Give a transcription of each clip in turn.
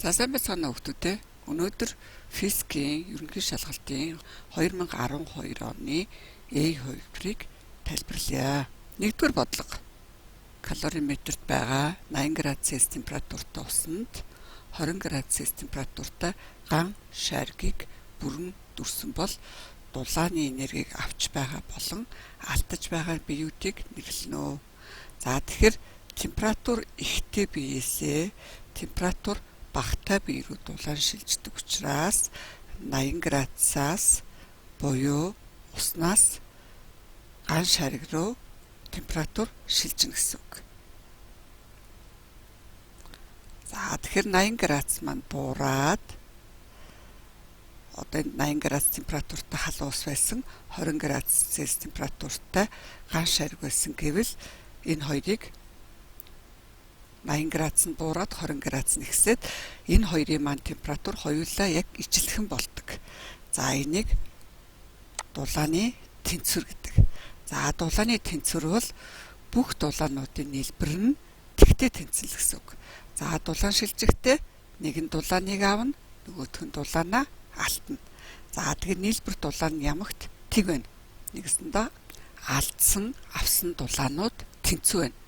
За сайн байцгаана хүүхдүүдээ. Өнөөдөр физикийн ерөнхий шалгалтын 2012 оны A2-ыг тайлбарлая. Нэгдүгээр бодлого. Калориметрт байгаа 80 градус температуртай усанд 20 градус температуртай ган шаргийг бүрэн дүрсэн бол дулааны энергийг авч байгаа болон алдаж байгаа биеүүдийг нэрлэнэ. За тэгэхээр температур ихтэй биеэсээ температур багатай бие рүү дулаан шилждэг учраас 80 градусаас буюу уснаас ган шариг руу температур шилжинэ гэсэн үг. За тэгэхээр 80 градус маань буураад одоо 80 градус температуртай халуун ус байсан 20 градус Цельс температуртай ган шариг байсан гэвэл энэ хоёрыг 80 градус нь буураад 20 градус нэгсээд энэ хоёрын маань температур хоёулаа яг ижилхэн болдог. За энийг дулааны тэнцвэр гэдэг. За дулааны тэнцвэр бол бүх дулаануудын нийлбэр нь тэгтэй тэнцэл гэсэн үг. За дулаан шилжихдээ нэг нь дулааныг аавна, нөгөөх нь дулаанаа алдна. За тэгээд нийлбэр дулаан ямагт тэг байна. Нэгэсэндээ алдсан, авсан дулаанууд тэнцүү байна.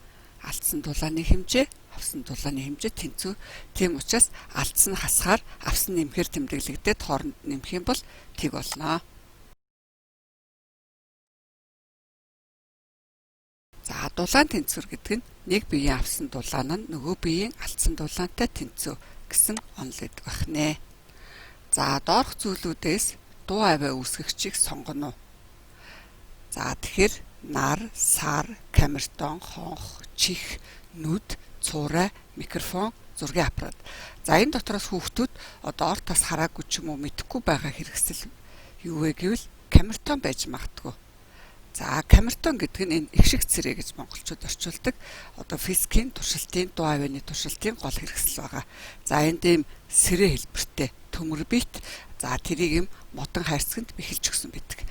Алдсан дулааны хэмжээ, авсан дулааны хэмжээ тэнцүү. Тийм учраас алдсан хасгаар авсан нэмэхээр тэмдэглэгдээд хооронд нэмэх юм бол тэг болно. За дулаан тэнцвэр гэдэг нь нэг биеийн авсан дулаан нь нөгөө биеийн алдсан дулаантай тэнцүү гэсэн онол өгдөг байна. За доорх зүйлүүдээс дуу авиа үүсгэгчийг сонгоно. За тэгэхээр нар, сар, камертон, хонх, чих, нүд, цуурай, микрофон, зургийн аппарат. За энэ дотроос хүүхдүүд одоо ор тас хараагүй ч юм уу мэдэхгүй байгаа хэрэгсэл юу вэ гэвэл камертон байж магадгүй. За камертон гэдэг нь энэ их шиг цэрэг гэж монголчууд орчуулдаг. Одоо физикийн туршилтын дуу авианы туршилтын гол хэрэгсэл байгаа. За энд ийм сэрэ хэлбэртэй төмөр бит. За тэрийг юм модон хайрцагт бэхэлж өгсөн байдаг.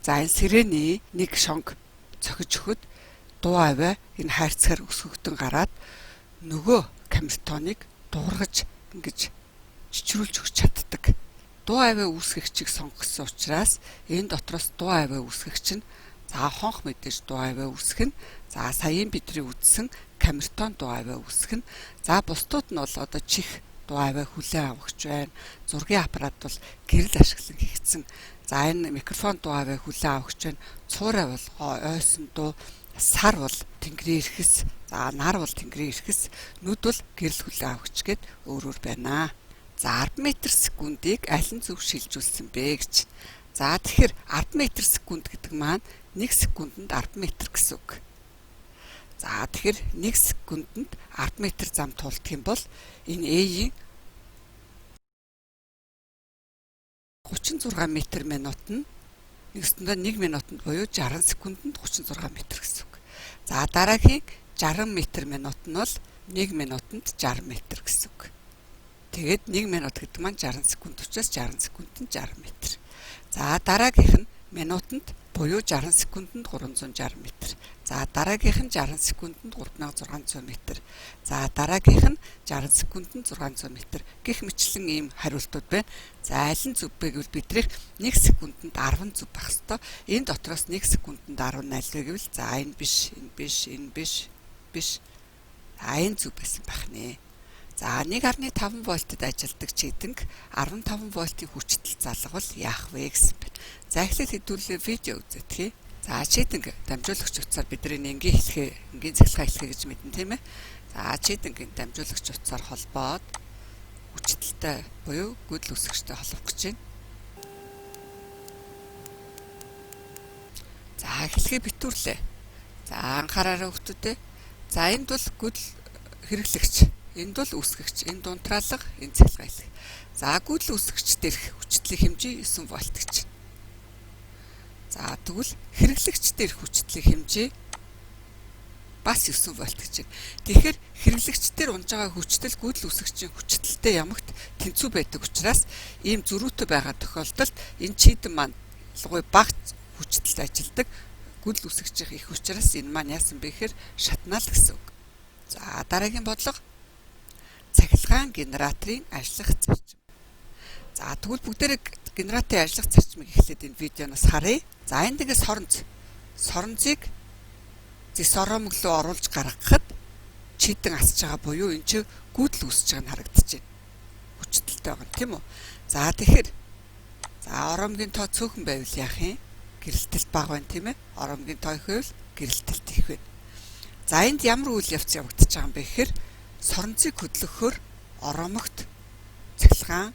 За энэ сэрэний нэг шонг цохиж өгөхөд дуу авиа энэ хайрцгаар өсгөгдөн гараад нөгөө камертоныг дуургаж ингэж чичрүүлж өгч чаддаг. Дуу авиа үүсгэгчийг сонгосон учраас энэ дотроос дуу авиа үүсгэгч нь за хонх мэдээж дуу авиа үүсгэн, за саяын бидний үзсэн камертон дуу авиа үүсгэн, за бусдууд нь бол одоо чих дуу авиа хүлээн авахч байна. Зургийн аппарат бол гэрэл ашиглан хийгдсэн. За энэ микрофон дуу авиа хүлээн авахч байна. Цуурай бол ойсон дуу, сар бол тэнгэрийн эрхэс, за нар бол тэнгэрийн эрхэс, нүд бол гэрэл хүлээн авахч гэд өөрөөр байна. За 10 м секундыг аль нь зөв шилжүүлсэн бэ гэж. За тэгэхээр 10 м секунд гэдэг маань 1 секундэд 10 м гэсэн үг. За тэгэхээр 1 секундэд 10 м зам тулдаг юм бол энэ A-ийн 36 м минут нь нэгсэндээ 1 минутанд буюу 60 секундэд 36 м гэсэн үг. За дараагийн 60 м минут нь бол 1 минутанд 60 м гэсэн үг. Тэгээд 1 минут гэдэг маань 60 секунд учраас 60 секундэд 60 м. За дараагийнх нь минутанд буюу 60 секундэд 360 м. За дараагийнх нь 60 секундэд 3600 м. За дараагийнх нь 60 секундэд 600 м гэх мэтлэн ийм хариултууд байна. За аль нь зөв бэ гэвэл бидрийг 1 секундэд 10 зөв байх ёстой. Энэ дотроос 1 секундэд 10 нь аль вэ гэвэл за энэ биш, энэ биш, энэ биш. За энэ зөв байсан байх нэ. За 1.5 вольтод ажилладаг чийдэнг 15 вольтын хүчтэй залгавал яах вэ гэсэн байна. За эхлээд хэдүүлээ видео үзээдхий. За чийдэнг дамжуулагч утсаар бидний энгийн цахилгаан эхлэхэ гэж мэднэ тийм ээ. За чийдэнгийн дамжуулагч утсаар холбоод хүчтэй буюу гүйдэл үсгэгчтэй холбох гэж байна. За эхлэхээ битүүрлээ. За анхаараарай хүүхдүүдээ. За энд бол гүйдэл хэрэглэгч, энд бол үсгэгч, энэ дунтраалга, энэ цахилгаан эхлэх. За гүйдэл үсгэгч дээрх хүчтлийн хэмжээ 9 вольт гэж. За тэгвэл хэрэглэгч дээрх хүчтлийн хэмжээ бас 9 вольт гэж. Тэгэхээр хэрэглэгч дээр унж байгаа хүчтэл гүйдэл үсгэгчийн хүчтэлтэй ямагт тэнцүү байдаг учраас ийм зөрүүтэй байгаа тохиолдолд энэ чийдэн маань ялгуур бага хүчтэлд ажилладаг. Гүйдэл үсгэгчийн их учраас энэ маань яасан бэ гэхээр шатнаа л гэсэн үг. За дараагийн бодлого. Цахилгаан цахилгаан генераторын ажиллах зарчим. За тэгвэл бүгдээрээ генераторын ажиллах зарчмыг эхлээд энэ видеоноос харъя. За энд нэг соронзыг зис оромог руу оруулж гаргахад чийдэн асж байгаа буюу энэ чинь гүйдэл үүсэж байгаа нь харагдаж байна. Хүчтэлтэй байгаа юм тийм үү? За тэгэхээр оромгийн тоо цөөхөн байвал яах юм? Гэрэлтэлт бага байна тийм ээ. Оромгийн тоо их байвал гэрэлтэлт их байна. За энд ямар үйл явц явагдаж байгаа юм бэ гэхээр соронзыг хөдлөхөөр оромогт цахилгаан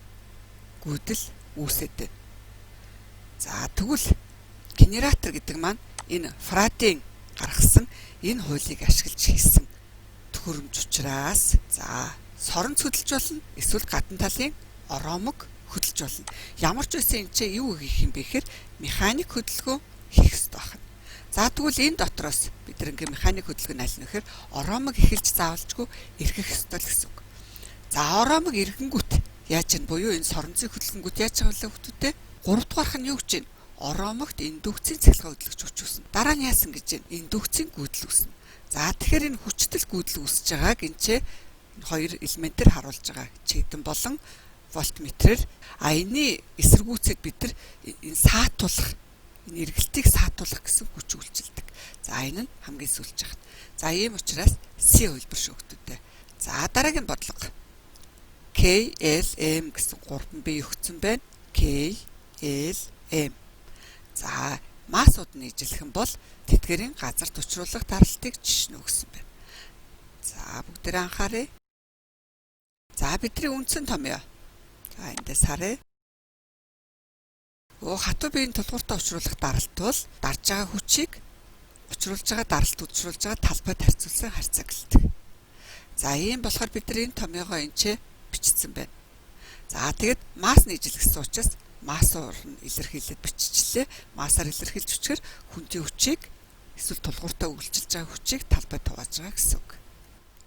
гүйдэл үүсээд байна. За тэгвэл генератор гэдэг маань энэ Фарадейн гаргасан энэ хуулийг ашиглаж хийсэн төхөөрөмж учраас соронз хөдөлж болно, эсвэл гадна талын оромог хөдөлж болно. Ямар ч байсан энэ чинь юу хийх юм бэ гэхээр механик хөдөлгөөн хийх ёстой байна. За тэгвэл энэ дотроос бид нэг механик хөдөлгөөн аль нь гэхээр оромог эхэлж заавалжгүй эргэх ёстой л гэсэн үг. За оромог эргэнгүүт яаж чинь буюу энэ соронзыг хөдөлгөнгүүт яаж байгаа вэ хүмүүстээ? 3 дугаарх нь юу гэж байна? Оромогт индукцийн цахилгаан хөдөлгөж хүч үүснэ. Дараа нь яасан гэж байна? Индукцийн гүйдэл үүснэ. За тэгэхээр энэ хүчтэл гүйдэл үүсэж байгааг энэ хоёр элементээр харуулж байгаа. Чийдэн болон вольтметрээр энэний эсэргүүцэд бид нар энэ саатуулах, энэ эргэлтийг саатуулах гэсэн хүч үйлчилдэг. За энэ нь хамгийн сүүлж байгаа. За ийм учраас C хувилбар шүү хүмүүстээ. За дараагийн бодлого. KLM гэсэн 3 бие өгсөн байна. KLM. За массууд нь ижлэх юм бол тэдгээрийн газарт учруулах даралтыг жишнэ өгсөн байна. За бүгдээрээ анхаарай. За бидний үндсэн томьёо. За эндээс харъя. Хатуу биеийн тулгууртаа учруулах даралт бол дарж байгаа хүчийг учруулж байгаа даралт учруулж байгаа талбайд харьцуулсан харьцаа гэлдэг. За ийм болохоор бид нар энэ томьёогоо энэ бичсэн байна. За тэгэд масс нь ижлэгсэн учраас массаар нь илэрхийлээд биччихлээ. Массаар илэрхийлж өчгөр хүндийн хүчийг эсвэл тулгууртаа үйлчилж байгаа хүчийг талбайд хувааж байгаа гэсэн үг.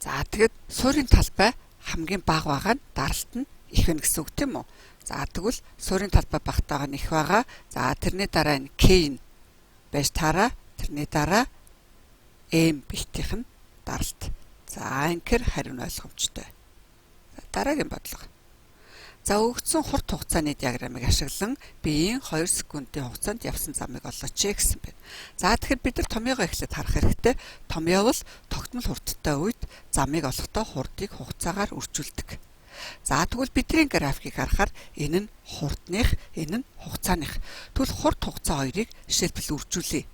За тэгэд суурийн талбай хамгийн бага байгаа нь даралт нь их байна гэсэн үг тийм үү? За тэгвэл суурийн талбай багтаага нь их байгаа. За тэрний дараа энэ K нь байж таараа. Тэрний дараа M битийнх нь даралт. За анкер харин ойлгомжтой. Дараагийн бодлого. За өгөгдсөн хурд хугацааны диаграмыг ашиглан биеийн 2 секундын хугацаанд явсан замыг олооч гэсэн байна. За тэгэхээр бид нар томьёогоо эхлээд харах хэрэгтэй. Томьёо бол тогтмол хурдтай үед замыг олохдоо хурдыг хугацаагаар үржүүлдэг. За тэгвэл бидний графикийг харахаар энэ нь хурдных, энэ нь хугацааных. Тэгвэл хурд хугацаа хоёрыг жишээлбэл үржүүлье.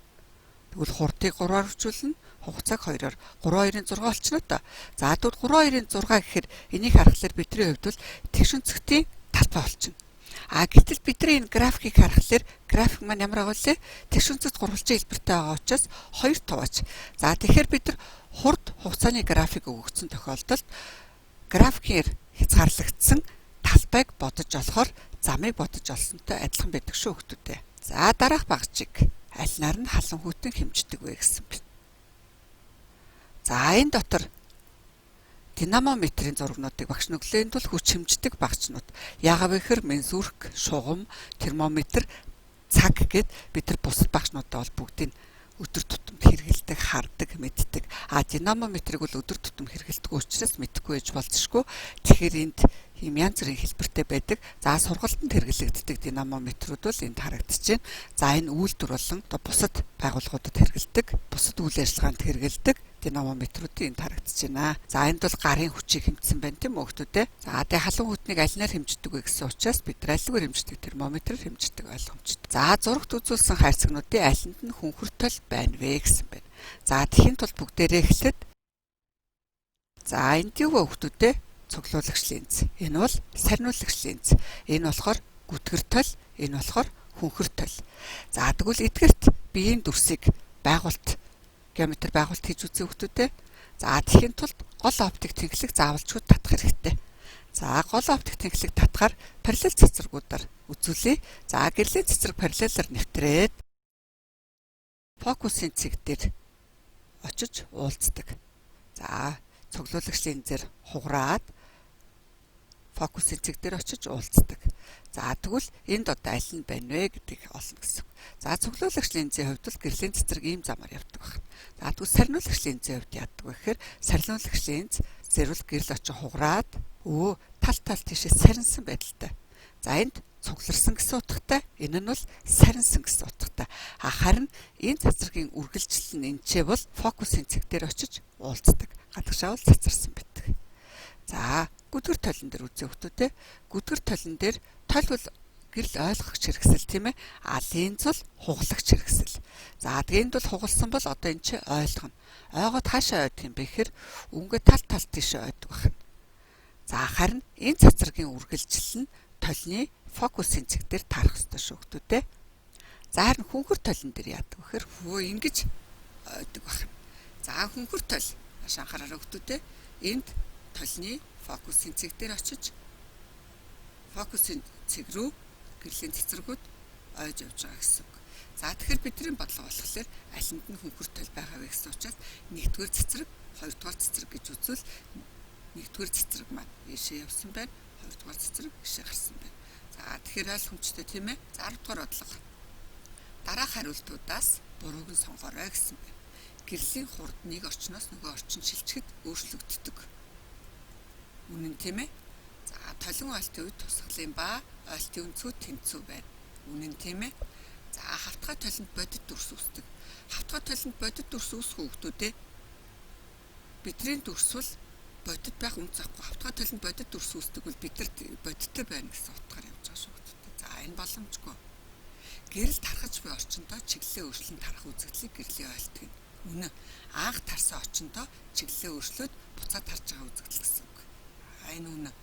Тэгвэл хурдыг 3-аар үржүүлнэ, хугацааг 2-оор. 3-2-6 болчихно доо. За тэгвэл 3-2-6 гэхээр энийг харахаар бидний хувьд бол тэгшүнцэгтийн талбай болчихно. Гэтэл бидний энэ графикийг харахаар график маань ямар байгаа вэ? Тэгшүнцэгт гурвалжин хэлбэртэй байгаа учраас 2 тувааж. За тэгэхээр бид нар хурд хугацааны график өгөгдсөн тохиолдолд графикээр хязгаарлагдсан талбайг бодож олохоор замыг бодож олсонтой адилхан байдаг шүү хүмүүстээ. За дараах багчиг аль нар нь халан хүйтэн хэмждэг вэ гэсэн байна. За энэ дотор динамометрийн зурагнуудыг багш нүглээнд бол хүч хэмждэг багчнууд. Яагаад вэ гэхээр мензурк, шугам, термометр, цаг гэд бид нар бусад багшнуудаа бол бүгдийг өдөр тутамд хэрэгэлдэг, хардаг, мэддэг. Динамометрийг бол өдөр тутам хэрэгэлдэг учраас мэдэхгүй байж болзошгүй. Тэгэхээр энд ийм янз бүрийн хэлбэртэй байдаг. За сургалтанд хэрэглэгддэг динамометрүүд бол энд харагдаж байна. За энэ үйлдвэр болон бусад байгууллагуудад хэрэглэдэг, бусад үйл ажиллагаанд хэрэглэдэг динамометрүүдийн энд харагдаж байна. За энд бол гарын хүчийг хэмжсэн байна тийм үү хүмүүстээ. За тэгээ халуун хүтнийг алинаар хэмждэг вэ гэсэн учраас бид нар алингаар хэмждэг термометрээр хэмждэг ойлгомжтой. За зурагт үзүүлсэн хайрцагнуудын алинд нь хүнхүртөл байна вэ гэсэн байна. За тэхийн тулд бүгдээрээ эхлээд за энд юу вэ хүмүүстээ? Цуглуулагч линз. Энэ бол сарниулагч линз. Энэ болохоор гүтгэртөл, энэ болохоор хүнхүртөл. За тэгвэл эдгээрт биеийн дүрсийг байгуулт геометр байгуулт хийж үзье хүмүүстээ. За тэхийн тулд гол оптик тэнхлэг заавалжгүй татах хэрэгтэй. За гол оптик тэнхлэг татахаар параллел цэцэргүүдээр үзүүлье. За гэрлийн цэцэрэг параллелаар нэвтрээд фокусын цэг дээр очиж уулздаг. За цуглуулагч линзээр хугараад фокусын цэг дээр очиж уулздаг. За тэгвэл энд одоо аль нь байна вэ гэдгийг олно гэсэн. За цуглуулагч линзийн хувьд бол гэрлийн цэцэрэг ийм замаар явдаг байна. За тэгвэл сарниулагч линзийн хувьд яадаг вэ гэхээр сарниулагч линз зэрвэл гэрэл очиж хугараад тал тал тийшээ сарнсан байдалтай. За энд цугларсан гэсэн утгатай, энэ нь бол сарнсан гэсэн утгатай. Харин энэ цацрагийн үргэлжлэл нь энэчээ бол фокусын цэг дээр очиж уулздаг. Гадагшаа бол цацарсан байдаг. За гүдгэр толон дээр үзээ хүмүүстээ. Гүдгэр толон дээр тол бол гэрэл ойлгох хэрэгсэл тийм ээ. Линз бол хугалагч хэрэгсэл. За тэгээд энд бол хугалсан бол одоо энэ чи ойлгоно. Ойгоод хаашаа ойдох юм бэ гэхээр өнгө тал тал тийшээ ойдог байна. За харин энэ цацрагийн үргэлжлэл нь толны фокусын цэг дээр таарах ёстой шүү хүмүүстээ. За харин хүнхэр толон дээр яадаг вэ гэхээр ингэж ойдог байна. За хүнхэр тол маш анхаараа хүмүүстээ. Энд толны фокусын цэг дээр очиж фокусын цэг рүү гэрлийн цэцэргүүд ойж явж байгаа гэсэн үг. За тэгэхээр бидний бодлого болохоор алинд нь хүнхэр тол байгаа вэ гэсэн учраас нэгдүгээр цэцэрэг, хоёрдугаар цэцэрэг гэж үзвэл нэгдүгээр цэцэрэг маань ийшээ явсан байна. Хоёрдугаар цэцэрэг ийшээ гарсан байна. За тэгэхээр ойлгомжтой тийм ээ. За 10 дугаар бодлого. Дараах хариултуудаас бурууг нь сонгоорой гэсэн байна. Гэрлийн хурд нэг орчноос нөгөө орчин шилжихэд өөрчлөгддөг. Үнэн тийм ээ. За толон ойлтын үед тусгалын ба ойлтын үнцүү тэнцүү байна. Үнэн тийм ээ. За хавтгай толонд бодит дүрс үүсдэг. Хавтгай толонд бодит дүрс үүсэх хүүхдүүдээ бидний дүрс бол бодит байх үнц авахгүй. Хавтгай толонд бодит дүрс үүсдэг бол бид нар бодиттой байна гэсэн утгаар явж байгаа шүү дээ. За энэ боломжгүй. Гэрэл тархаж буй орчиндөө чиглэлээ өөрчлөн тарах үзэгдлийг гэрлийн ойлт гэнэ. Үнэн. Анх тарсан орчиндөө чиглэлээ өөрчлөөд буцаад тарж байгаа үзэгдэл гэсэн үг. Энэ үнэн.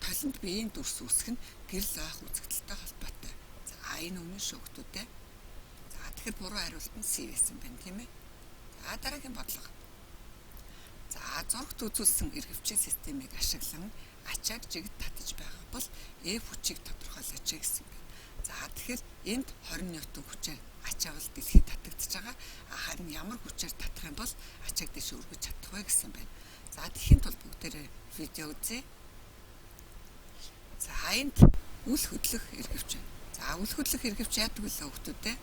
Толонд биеийн дүрс үүсэх нь гэрэл ойх үзэгдэлтэй холбоотой. За энэ үнэн шүү хүмүүстээ. За тэгэхээр буруу хариулт нь C байсан байна тийм ээ. За дараагийн бодлого. За зурагт үзүүлсэн эргэвчийн системийг ашиглан ачааг жигд татаж байгаа бол F хүчийг тодорхойлооч гэсэн байна. За тэгэхээр энд 20 ньютон хүчээр ачаа бол дэлхийд татагдж байгаа. Харин ямар хүчээр татах юм бол ачааг дэше өргөж чадах вэ гэсэн байна. За тэхийн тулд бүгдээрээ видео үзье. За энд үл хөдлөх эргэвч байна. За үл хөдлөх эргэвч яадаг вэ хүмүүстээ?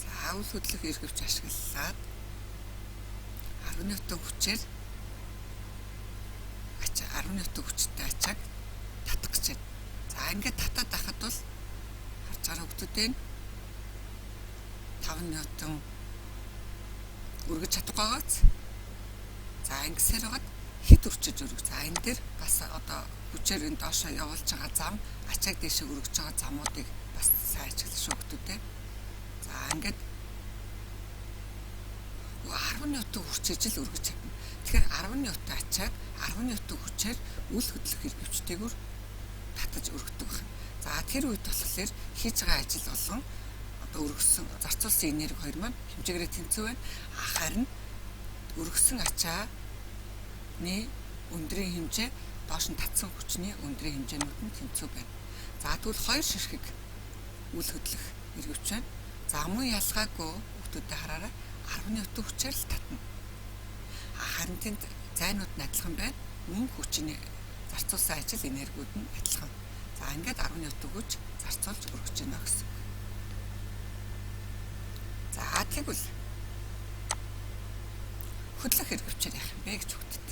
За үл хөдлөх эргэвч ашиглаад 10 ньютон хүчээр 10 ньютон хүчтэй ачааг татах гэж байна. За ингээд татаад байхад бол харж байгаа хүмүүстээ 5 ньютон өргөж чадахгүй байгааз. За ингэсээр байгаад хэд өрчөж өргөж. За энэ дээр бас одоо хүчээр энэ доошоо явуулж байгаа зам, ачааг дэше өргөж байгаа замуудыг бас сайн ажиглах шүү хүмүүстээ. За ингээд 10 ньютон хүчээж л өргөж чадна. Тэгэхээр 10 ньютон ачааг 10 ньютон хүчээр үл хөдлөх эргэвчтэйгээр татаж өргөдөг байна. За тэр үед болохоор хийж байгаа ажил болон одоо өргөсөн зарцуулсан энерги хоёр маань хэмжээгээрээ тэнцүү байна. Харин өргөсөн ачааны өндрийн хэмжээ доош нь татсан хүчний өндрийн хэмжээнүүд нь тэнцүү байна. За тэгвэл хоёр ширхэг үл хөдлөх эргэвч байна. За мөн ялгаагүй хүмүүстээ хараарай 10 ньютон хүчээр л татна. Харин тэнд зайнууд нь адилхан байна. Мөн хүчний зарцуулсан ажил энергиуд нь адилхан. За ингээд 10 ньютон хүч зарцуулж өргөж байна гэсэн. За тэгвэл хөдлөх эргэвчээр яах юм бэ гэж хүүхдэд.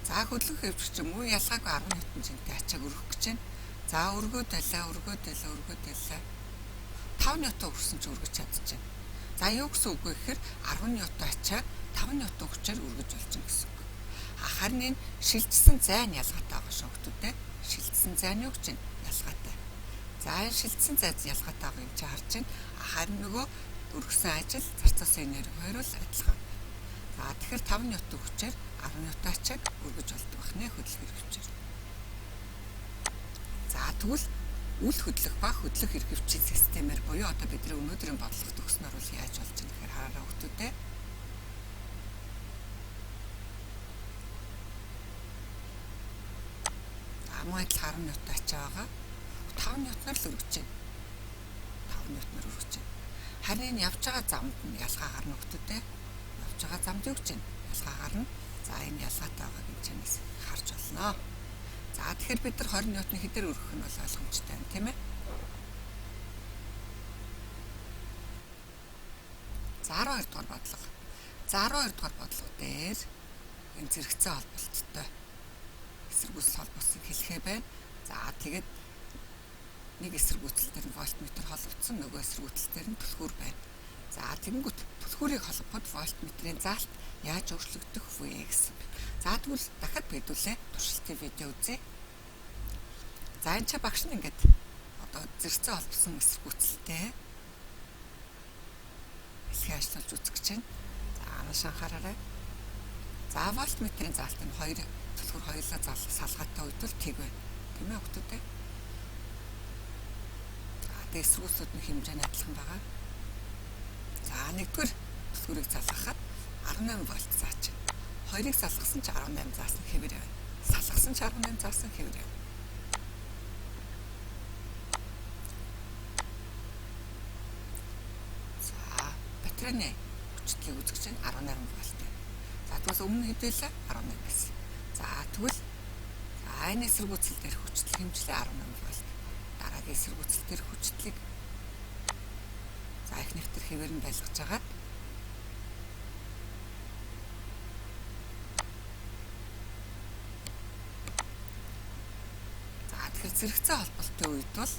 За хөдлөх эргэвч мөн ялгаагүй 10 ньютон зинтэй ачааг өргөх гэж байна. За өргөөд байлаа. 5 ньютон өргөсөн ч өргөж чадчихна. За юу гэсэн үг вэ гэхээр 10 ньютон ачааг 5 ньютон хүчээр өргөж болж байгаа гэсэн үг. Харин энэ шилжсэн зай нь ялгаатай байгаа шүү хүмүүстээ. Шилжсэн зай нь юу гэж байна? Ялгаатай. За энэ шилжсэн зай ялгаатай байгаа юм чи харж байна. Харин нөгөө өргөсөн ажил зарцуулсан энерги хоёр бол адилхан. За тэгэхээр 5 ньютон хүчээр 10 ньютон ачааг өргөж болдог байна хөдлөх эргэвчээр. За тэгвэл үл хөдлөх ба хөдлөх эргэвчийн системээр буюу одоо бидний өнөөдрийн бодлого төгснөр бол яаж болж байгаа гэхээр хараараа хүмүүстээ. Мөн адил 10 ньютон ачаа байгаа. 5 ньютоноор л өргөж байна. 5 ньютоноор өргөж байна. Харин энэ явж байгаа замд нь ялгаа гарна хүмүүстээ. Явж байгаа замд юу гэж байна? Ялгаа гарна. За энэ ялгаатай байгааг энэ чанаас харж болно. За тэгэхээр бид нар 20 ньютон хэдээр өргөх нь бол ойлгомжтой байна, тийм ээ? За 12 дугаар бодлого. За 12 дугаар бодлого дээр энэ зэрэгцээ холболттой эсэргүүцэл холбоосыг хэлэхээ байна. За тэгээд нэг эсэргүүцэл дээр нь вольтметр холбогдсон, нөгөө эсэргүүцэл дээр нь түлхүүр байна. За тэгэнгүүт түлхүүрийг холбоход вольтметрийн заалт яаж өөрчлөгдөх вэ гэсэн. За тэгвэл дахиад бидүүлээ туршилтын видео үзье. За энэ ч багш нь ингээд одоо зэрэгцээ холбосон эсэргүүцэлтэй хэлхий ажиллаж үзэх гэж байна. За анааш анхаараарай. За вольтметрийн заалт нь хоёр түлхүүр хоёулаа салгаатай үед л тэг байна. Тийм ээ хүүхдүүд. За тэгээд эсэргүүцлүүд нь хэмжээний адилхан байгаа. За нэгдүгээр түлхүүрийг залгахад 18 вольт зааж байна. Хоёрыг салгасан ч 18 заасан хэвээр байна. Салгасан ч 18 заасан хэвээр байна. За батарейны хүчлийг үзэж чинь 18 вольт. За тэгвэл өмнө хэдүүлээ 18 байсан. За тэгвэл энэ эсэргүүцэл дээр хүчлэл хэмжлээ 18 вольт. Дараагийн эсэргүүцэл дээр хүчлэлийг за ихнийх төр хэвээр нь байлгаж агаад зэрэгцээ холболттой үед бол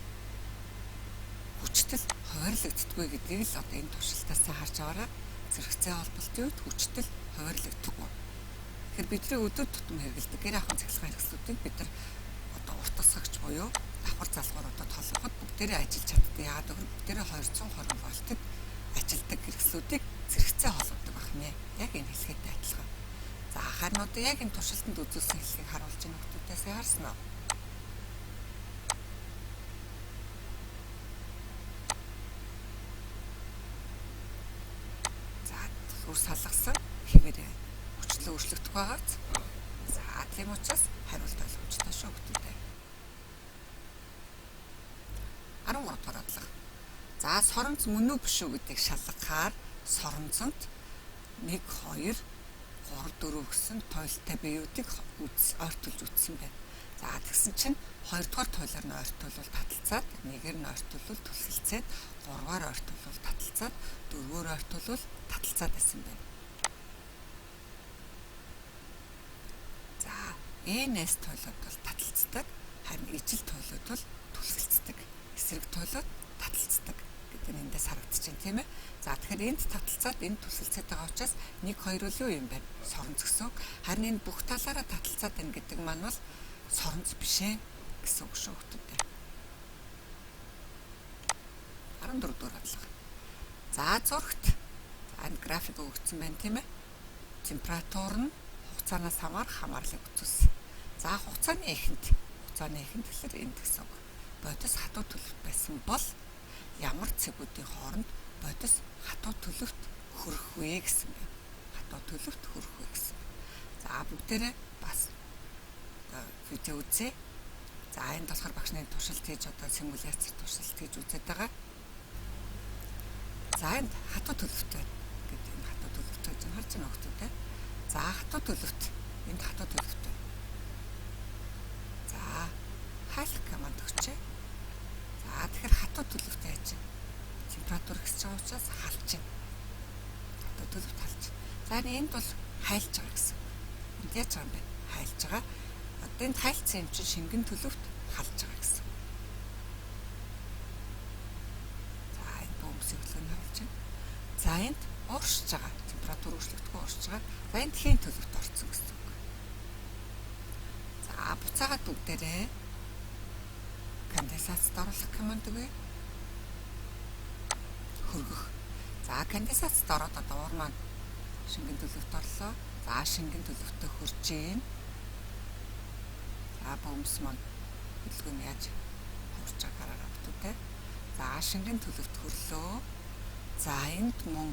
хүчтэл хуваарлагддаггүй гэдгийг л одоо энэ туршилтаас харж байгаарай. Зэрэгцээ холболтын үед хүчтэл хуваарлагддаггүй. Тэгэхээр бидний өдөр тутам хэрэглэдэг гэр ахуйн цахилгаан хэрэгслүүдийг бид нар одоо урт тасгагч буюу давхар залгууруудад холбоход бүгдээрээ ажиллаж чаддаг. Яагаад гэвэл бүгдээрээ 220 вольтод ажилладаг хэрэгслүүдийг зэрэгцээ холбодог байна. Яг энэ хэлхээтэй адилхан. За харин одоо яг энэ туршилтанд үзүүлсэн хэлхийг харуулж байгаа нөхдүүдээс харсан уу? Салгасан хэвээр хүчлээ өөрчлөгдөх байгааз. За тийм учраас хариулт ойлгомжтой шүү хүүхдүүдээ. 13 дугаар бодлого. За соронц мөн үү биш үү гэдгийг шалгахаар соронцонд 1 2 3 4 гэсэн туйлтай биеүүдийг ойртуулж үтсэн байна. За тэгсэн чинь 2 дугаар туйлаар нь ойртуулвал таталцаад, 1-ээр нь ойртуулвал түлхэлцээд, 3-аар ойртуулвал таталцаад, 4-өөр ойртуулвал таталцаад байсан байна. За энэс туйлууд бол таталцдаг, харин ижил туйлууд бол түлхэлцдэг. Эсрэг туйлууд таталцдаг гэдэг нь эндээс харагдаж байна, тийм ээ. За тэгэхээр энд таталцаад, энд түлхэлцээд байгаа учраас 1 2 үл юу юм бэ? Соронц гэсэн. Харин энэ бүх талаараа таталцаад байна гэдэг маань бол соронц биш ээ гэсэн үг шүү хүүхдүүдээ. 14 дугаар бодлого. За зурагт энэ график өгсөн байна, тийм ээ. Температур нь хугацаанаас хамаарлыг үзүүлсэн. За хугацааны эхэнд гэхэлэр энд гэсэн үг. Бодис хатуу төлөвт байсан бол ямар цэгүүдийн хооронд бодис хатуу төлөвт хүрэх вэ гэсэн байна. Хатуу төлөвт хүрэх вэ гэсэн. За бүгдээрээ бас видео үзье. За энэ болохоор багшны туршилт хийж одоо симуляц туршилт хийж үзээд байгаа. За энд хатуу төлөвт байна гэдэг энэ хатуу төлөвт гэж харж байна хүүхдүүд. За хатуу төлөвт энд хатуу төлөвт байна. За хайлах команд өгчээ. За тэгэхээр хатуу төлөвт яаж вэ? Температур ихсэж байгаа учраас халж байна. Хатуу төлөвт халж. За энд бол хайлж байгаа гэсэн. Энд яаж байгаа юм бэ? Хайлж байгаа. Одоо энд хайлтсан юм чинь шингэн төлөвт халж байгаа гэсэн. За энэ бөмбөсийг хөлгөнд харуулж байна. За энд ууршиж байгаа. Температур өөрчлөгдөхгүй ууршиж байгаа. За энд хийн төлөвт орсон гэсэн үг. За буцаагаад бүгдээрээ конденсацид оруулах команд өгье. Хөргөх. За конденсацид ороод одоо уур маань шингэн төлөвт орлоо. За шингэн төлөвтөд хөрж гин. За бөмбөс маань хөдөлгөөн яаж хурж байгаагаар автуудаа. За шингэн төлөвт хөрлөө. За энд мөн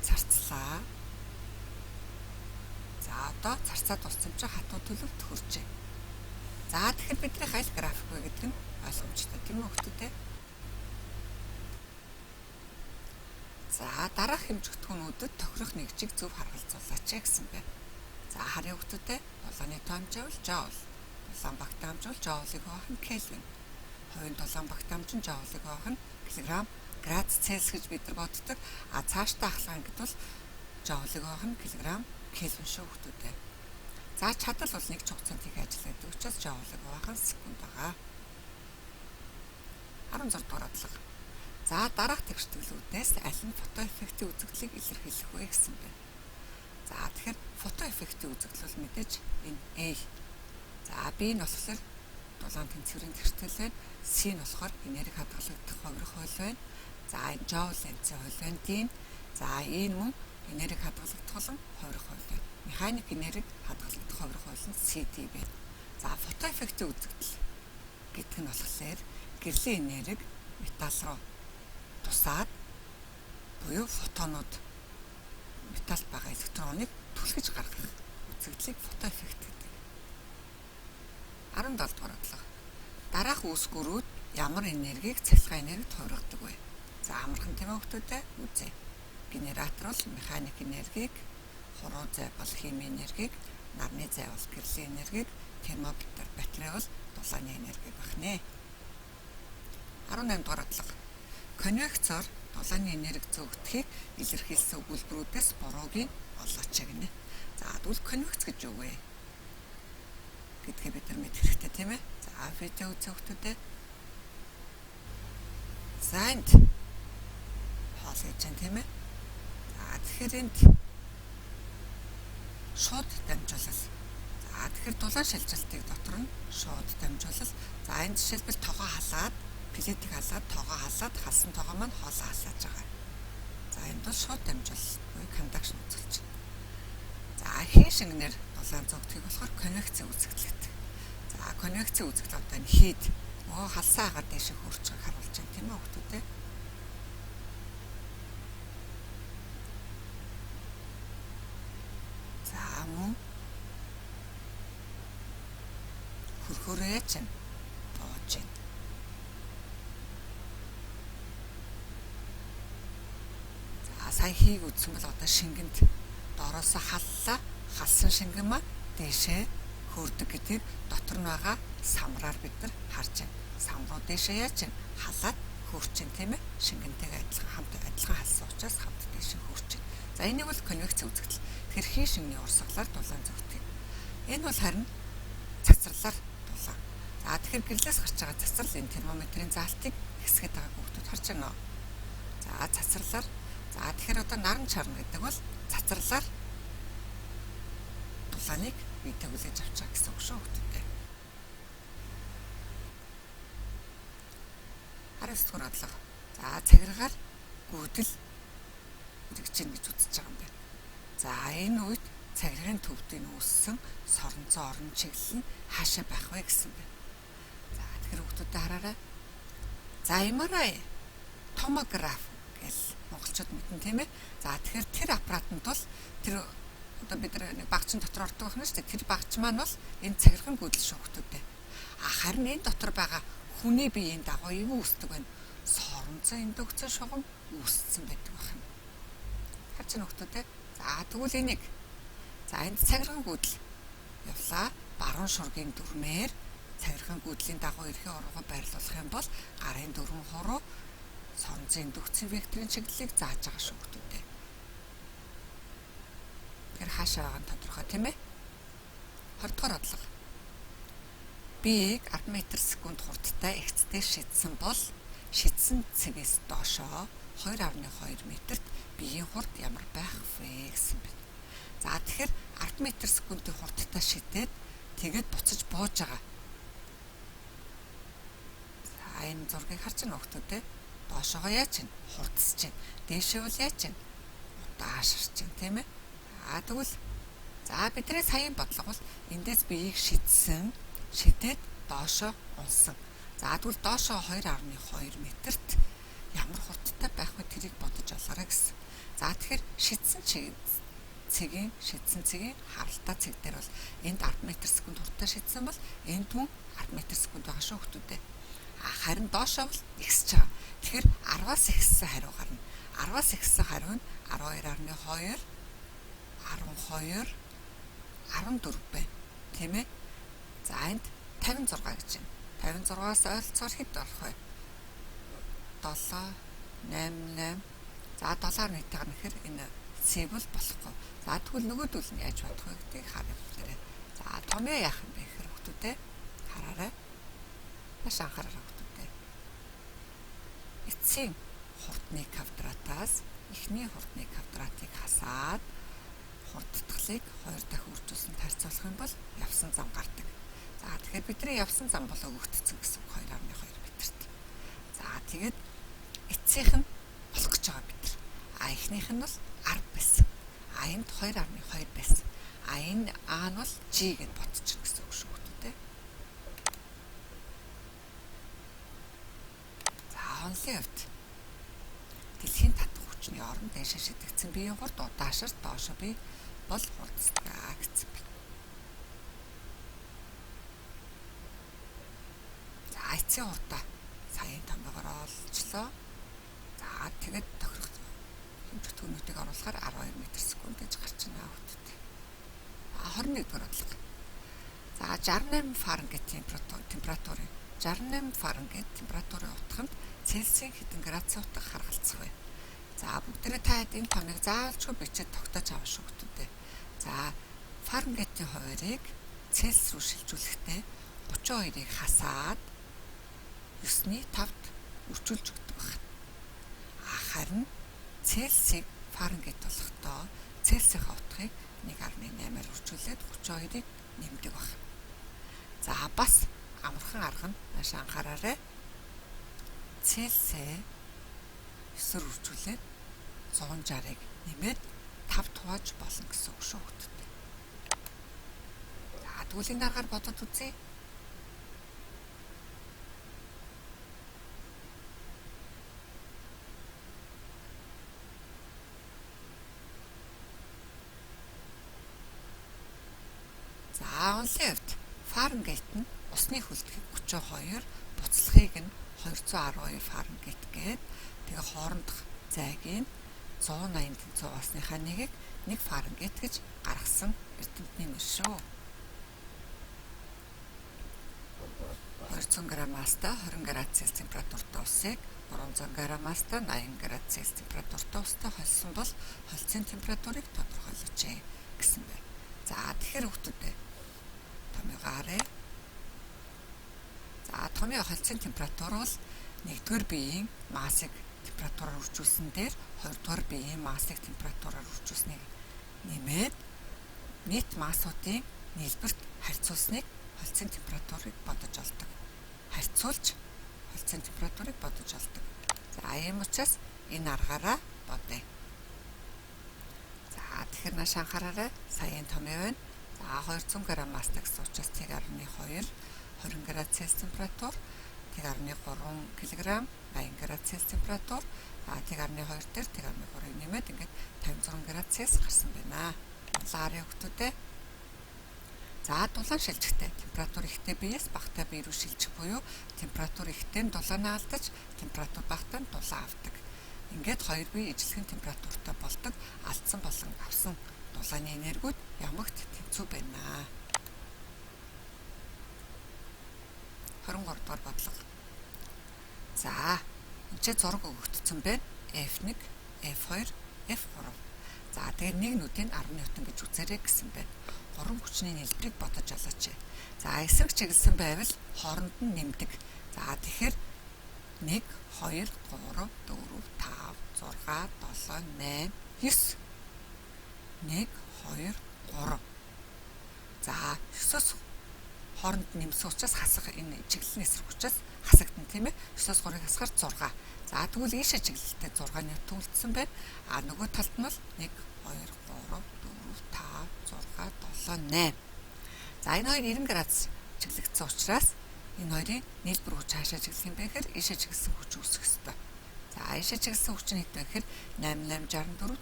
зарцлаа. За одоо зарцаад дууссан чинь хатуу төлөвт хөржээ. За тэгэхээр бидний хайл график вэ гэдэг нь ойлгомжтой тийм үү хүүхдүүдээ. За дараах хэмжигдэхүүнүүдэд тохирох нэгжийг зөв харгалзуулаач гэсэн байна. За харъя хүүхдүүдээ. Дулааны тоомжвол жоул. Дулаан багтаамжвол жоулыг оох нь кельвин. Хувийн дулаан багтаамж нь жоулыг оох нь килограмм градус Цельс гэж бид нар боддог. А цаашдаа ахлах ангид бол жоулыг авах нь килограмм кельвин шүү хүүхдүүдээ. За чадал бол 1 цугцантыг ажилладаг учраас жоулыг авах нь секунд байгаа. 16 дугаар бодлого. За дараах тэгштгэлүүдээс аль нь фото эффектийн үзэгдлийг илэрхийлэх вэ гэсэн байна. За тэгэхээр фото эффектийн үзэгдэл бол мэдээж энэ A. За B нь болохоор дулаан тэнцвэрийн тэгштэл байна. C нь болохоор энерги хадгалагдах хувирах хууль байна. За энэ Joule Lenz хууль байна. D нь за энэ мөн энерги хадгалагдах болон хувирах хууль байна. Механик энерги хадгалагдах хувирах хууль нь CD байна. За фото эффектийн үзэгдэл гэдэг нь болохоор гэрлийн энерги металл руу тусаад буюу фотонууд металлд байгаа электроныг түлхэж гаргах үзэгдлийг фото эффект гэдэг. 17 дугаар бодлого. Дараах үүсгүүрүүд ямар энергийг цахилгаан энергид хувиргадаг вэ? За амархан тийм ээ хүүхдүүдээ үзье. Генератор бол механик энергийг, хуруу зай бол хими энергийг, нарны зай бол гэрлийн энергийг, термометр батарей бол дулааны энергийг багнэ. 18 дугаар бодлого. Конвекцоор дулааны энерги зөөгдөхийг илэрхийлсэн өгүүлбэрүүдээс бурууг нь олооч гинэ. За тэгвэл конвекц гэж юу вэ? Гэдгээ бид нар мэдэх хэрэгтэй тийм ээ. За видео үзэх хүмүүстээ. За энд хоол гэж байна тийм ээ. За тэгэхээр энд шууд дамжуулал. За тэгэхээр дулаан шилжилтийг дотор нь шууд дамжуулал. За энэ жишээлбэл тогоо халаад плетийг халаад тоогоо халаад халсан тоогоо маань хоолоо халааж байгаа. За энд бол шууд дамжуулал буюу кондакшн үзүүлж байна. За хийн шингэнээр дулаан зогдохыг болохоор конвекцийн үзэгдэлтэй. За конвекцийн үзэгдэл одоо энэ хийд нөгөө халсан агаар дэше хөрч байгааг харуулж байна тийм ээ хүүхдүүдээ. За мөн хөрхөрөө чинь боож байна. Сая хийг үзсэн бол одоо шингэнд доороос халлаа, халсан шингэн маань дээшээ хөрдөг гэдгийг дотор нь байгаа самраар бид нар харж байна. Сам руу дээшээ яаж чинь халаад хөрч чинь тийм ээ. Шингэнтэйгээ адилхан халсан учраас хамт дээшээ хөрч чинь. За энийг бол конвекц үзэгдэл. Тэгэхээр хий шингэний урсгалаар дулаан зөгдөг. Энэ бол харин цацралаар дулаан. За тэгэхээр гэрлээс гарч байгаа цацрал энэ термометрийн заалтыг хэсгээд байгаа хүүхдүүд харж байна уу? За цацралаар. За тэгэхээр одоо наран чарна гэдэг бол цацралаар дулааныг бий төгөлөж авч байгаа гэсэн үг шүү хүүхдүүдээ. 19 дугаар бодлого. За цагиргаар гүйдэл хэрэгжин гэж үзэж байгаа юм байна. За энэ үед цагиргын төвдийн үүссэн соронцоо орон чиглэл нь хаашаа байх вэ гэсэн байна. За тэгэхээр хүүхдүүдээ хараарай. За MRI томограф гэл монголчууд мэднэ тийм ээ. За тэгэхээр тэр аппаратанд бол тэр одоо бид нэг багчин дотор ордог байна шүү дээ. Тэр багч маань бол энэ цагирган гүйдэл шүү хүүхдүүдээ. Харин энэ дотор байгаа хүний биеийн дагуу юу үүсдэг вэ? Соронцоо эндөгцөн шугам үүссэн байдаг байна. Харж байна хүүхдүүдээ. За тэгвэл энийг за энд цагирган гүйдэл явлаа. Баруун шургийн дүрмээр цагирган гүйдлийн дагуу эрхээ ургуу байрлуулах юм бол гарын дөрвөн хуруу соронцоо эндөгцөн векторын чиглэлийг зааж байгаа шүү хүүхдүүдээ. Тэгэхээр хаашаа байгаа нь тодорхой тийм ээ. 20 дугаар бодлого. Биеийг 10 м/сек хурдтай эгцтэй шидсэн бол шидсэн цэгээс доошоо 2.2 м-т биеийн хурд ямар байх вэ гэсэн байна. За тэгэхээр 10 м/сек-ийн хурдтай шидээд тэгээд буцаж бууж байгаа. За энэ зургийг харж байна хүүхдүүдээ. Доошоогоо яаж чинь хурдсаж чинь. Дээшээ бол яаж чинь удаашрч чинь тийм ээ. Тэгвэл за бидний саяын бодлого бол эндээс биеийг шидээд доошоо унсан. За тэгвэл доошоо 2.2 м-т ямар хурдтай байх вэ тэрийг бодож олоорой гэсэн. За тэгэхээр шидсэн цэгийн харалтай цэг дээр бол энд 10 м/сек хурдтай шидсэн бол энд мөн 10 м/сек байгаа шүү хүүхдүүдээ. Харин доошоо бол ихсэж байгаа. Тэгэхээр 10-аас ихссэн хариу гарна. 10-аас ихссэн хариу нь 12.2 12 14 байна. Тийм ээ. За энд 56 гэж байна. 56-аас ойролцоогоор хэд орох вэ? 7 88. За 7-аар нийтэйгээр нэхэр энэ C бол болохгүй. За тэгвэл нөгөөдөл нь яаж бодох вэ гэдгийг харъя бүгдээрээ. За томьёо яах юм бэ гэхээр хүүхдүүдээ хараарай. Маш анхаарай хүүхдүүдээ. Эцсийн хурдны квадратаас эхний хурдны квадратыг хасаад хурдтгалыг 2 дахин үржүүлсэн харьцуулах юм бол явсан зам гардаг. За тэгэхээр бидний явсан зам бол өгөгдсөн гэсэн 2.2 метрт. За тэгээд эцсийнх нь болох гэж байгаа бид нар. А эхнийх нь бол 10 байсан. А энд 2.2 байсан. А энэ А нь бол G гэж бодчих гэсэн үг шүү дээ. За онлын хувьд дэлхийн татах хүчний оронд дэшээ шидэгдсэн биеийн хурд удаашрт доошо бий бол хурдцгаа гэсэн байна. За эцсийн хурдаа саяын томьёогоор олжлоо. За тэгээд тохирох хэмжигдэхүүнүүдийг оруулахаар 12 м/сек гэж гарч байна хүүхдүүд. 21-р бодлого. За 68 Фаренгейт температурын 68 Фаренгейт температурын утганд Цельсийн хэдэн градусын утга харгалзах вэ? За бүгдээрээ та энэ томыг заавалжгүй бичиж тогтоож авах шүү хүүхдүүдээ. За Фаренгейтийн хуваарийг Цельс руу шилжүүлэхдээ 32-ыг хасаад 9.5-д үржүүлж өгдөг байна. Харин Цельсийг Фаренгейт болохдоо Цельсийн утгыг 1.8-аар үржүүлээд 32-ыг нэмдэг байна. За бас амархан арга нь маш анхаараарай. Цельсээ 9-өр үржүүлээд 160-ыг нэмээд 5 тувааж болно гэсэн үг шүү хүүхдүүд. За тэгвэл энэ аргаар бодоод үзье. За онлын хувьд Фаренгейт нь усны хүлдэхийг 32, буцлагыг нь 212 Фаренгейт гээд тэгээ хоорондох зайг нь 180 тэнцүү болсныхаа нэгийг 1 Фаренгейт гэж гаргасан эрдэмтний нэр шүү. 200 г-аас 20 градус температуртай усыг 300 г-аас 80 градус температуртай устай холсон бол холцын температурыг тодорхойлооч гэсэн байна. За тэгэхээр хүүхдүүдээ томьёогоо харъя. За томьёо холцын температур бол 1-р биеийн массыг температураар үржүүлсэн дээр 2-р биеийн массыг температураар үржүүлснийг нэмээд нийт массуудын нийлбэрт харьцуулсныг холцын температурыг бодож олдог. Харьцуулж холцын температурыг бодож олдог. За ийм учраас энэ аргаараа бодъё. За тэгэхээр маш анхаараарай. Саяын томьёо байна. За 200 г-аас гэсэн учраас 1.2 20 градус температур 1.3 кг 80 градус температур 1.2 дээр 1.3-ыг нэмээд ингээд 56 градусээс гарсан байна. Ларын хүүхдүүдээ. За дулаан шилжихтэй температур ихтэй биеэс багатай бие рүү шилжих буюу температур ихтэй нь дулаанаа алдаж температур багатай нь дулаан авдаг. Ингээд хоёр бие ижилхэн температуртай болдог. Алдсан болон авсан дулааны энергиуд ямагт тэнцүү байна. 23 дугаар бодлого. За энэ ч зураг өгөгдсөн байна. F1, F2, F3. За тэгээд нэг нүдийг 10 ньютон гэж үзээрэй гэсэн байна. Гурван хүчний нийлбэрийг бодож олооч. За эсрэг чиглэсэн байвал хооронд нь нэмдэг. За тэгэхээр 1, 2, 3, 4, 5, 6, 7, 8, 9. 1, 2, 3. За 9-оос хооронд нэмсэн учраас хасах энэ чиглэлийн эсрэг учраас хасагдана тийм ээ. 9-оос 3-ыг хасахаар 6. За тэгвэл ийшээ чиглэлтэй 6 ньютон үлдсэн байна. А нөгөө талд нь бол 1, 2, 3, 4, 5, 6, 7, 8. За энэ хоёр 90 градус чиглэгдсэн учраас энэ хоёрын нийлбэр хүч хаашаа чиглэх юм бэ гэхээр ийшээ чиглэсэн хүч үүсэх ёстой. За ийшээ чиглэсэн хүч нь хэд вэ гэхээр 8864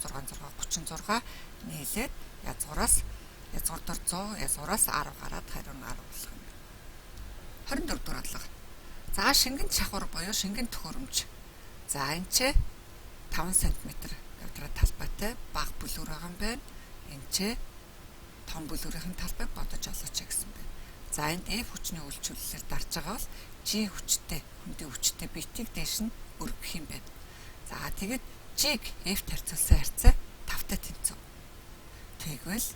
6636 нийлээд язгуураас язгуур дор 100 язгуураас 10 гараад 20 10 болох юм. 24 дугаар бодлого. За шингэн шахуур буюу шингэн төхөөрөмж. За энэ ч 5 см квадрат талбайтай бага бүлүүр байгаа юм байна. Энэ ч том бүлүүрийн талбайг бодож олооч гэсэн байна. За энд F хүчний үйлчлүүлэлээр дарж байгаа бол G хүчтэй хүндийн хүчтэй битийг дээш нь өргөх юм байна. За тэгээд G-г F-т харьцуулсан харьцаа 5-тай тэнцүү. Тэгвэл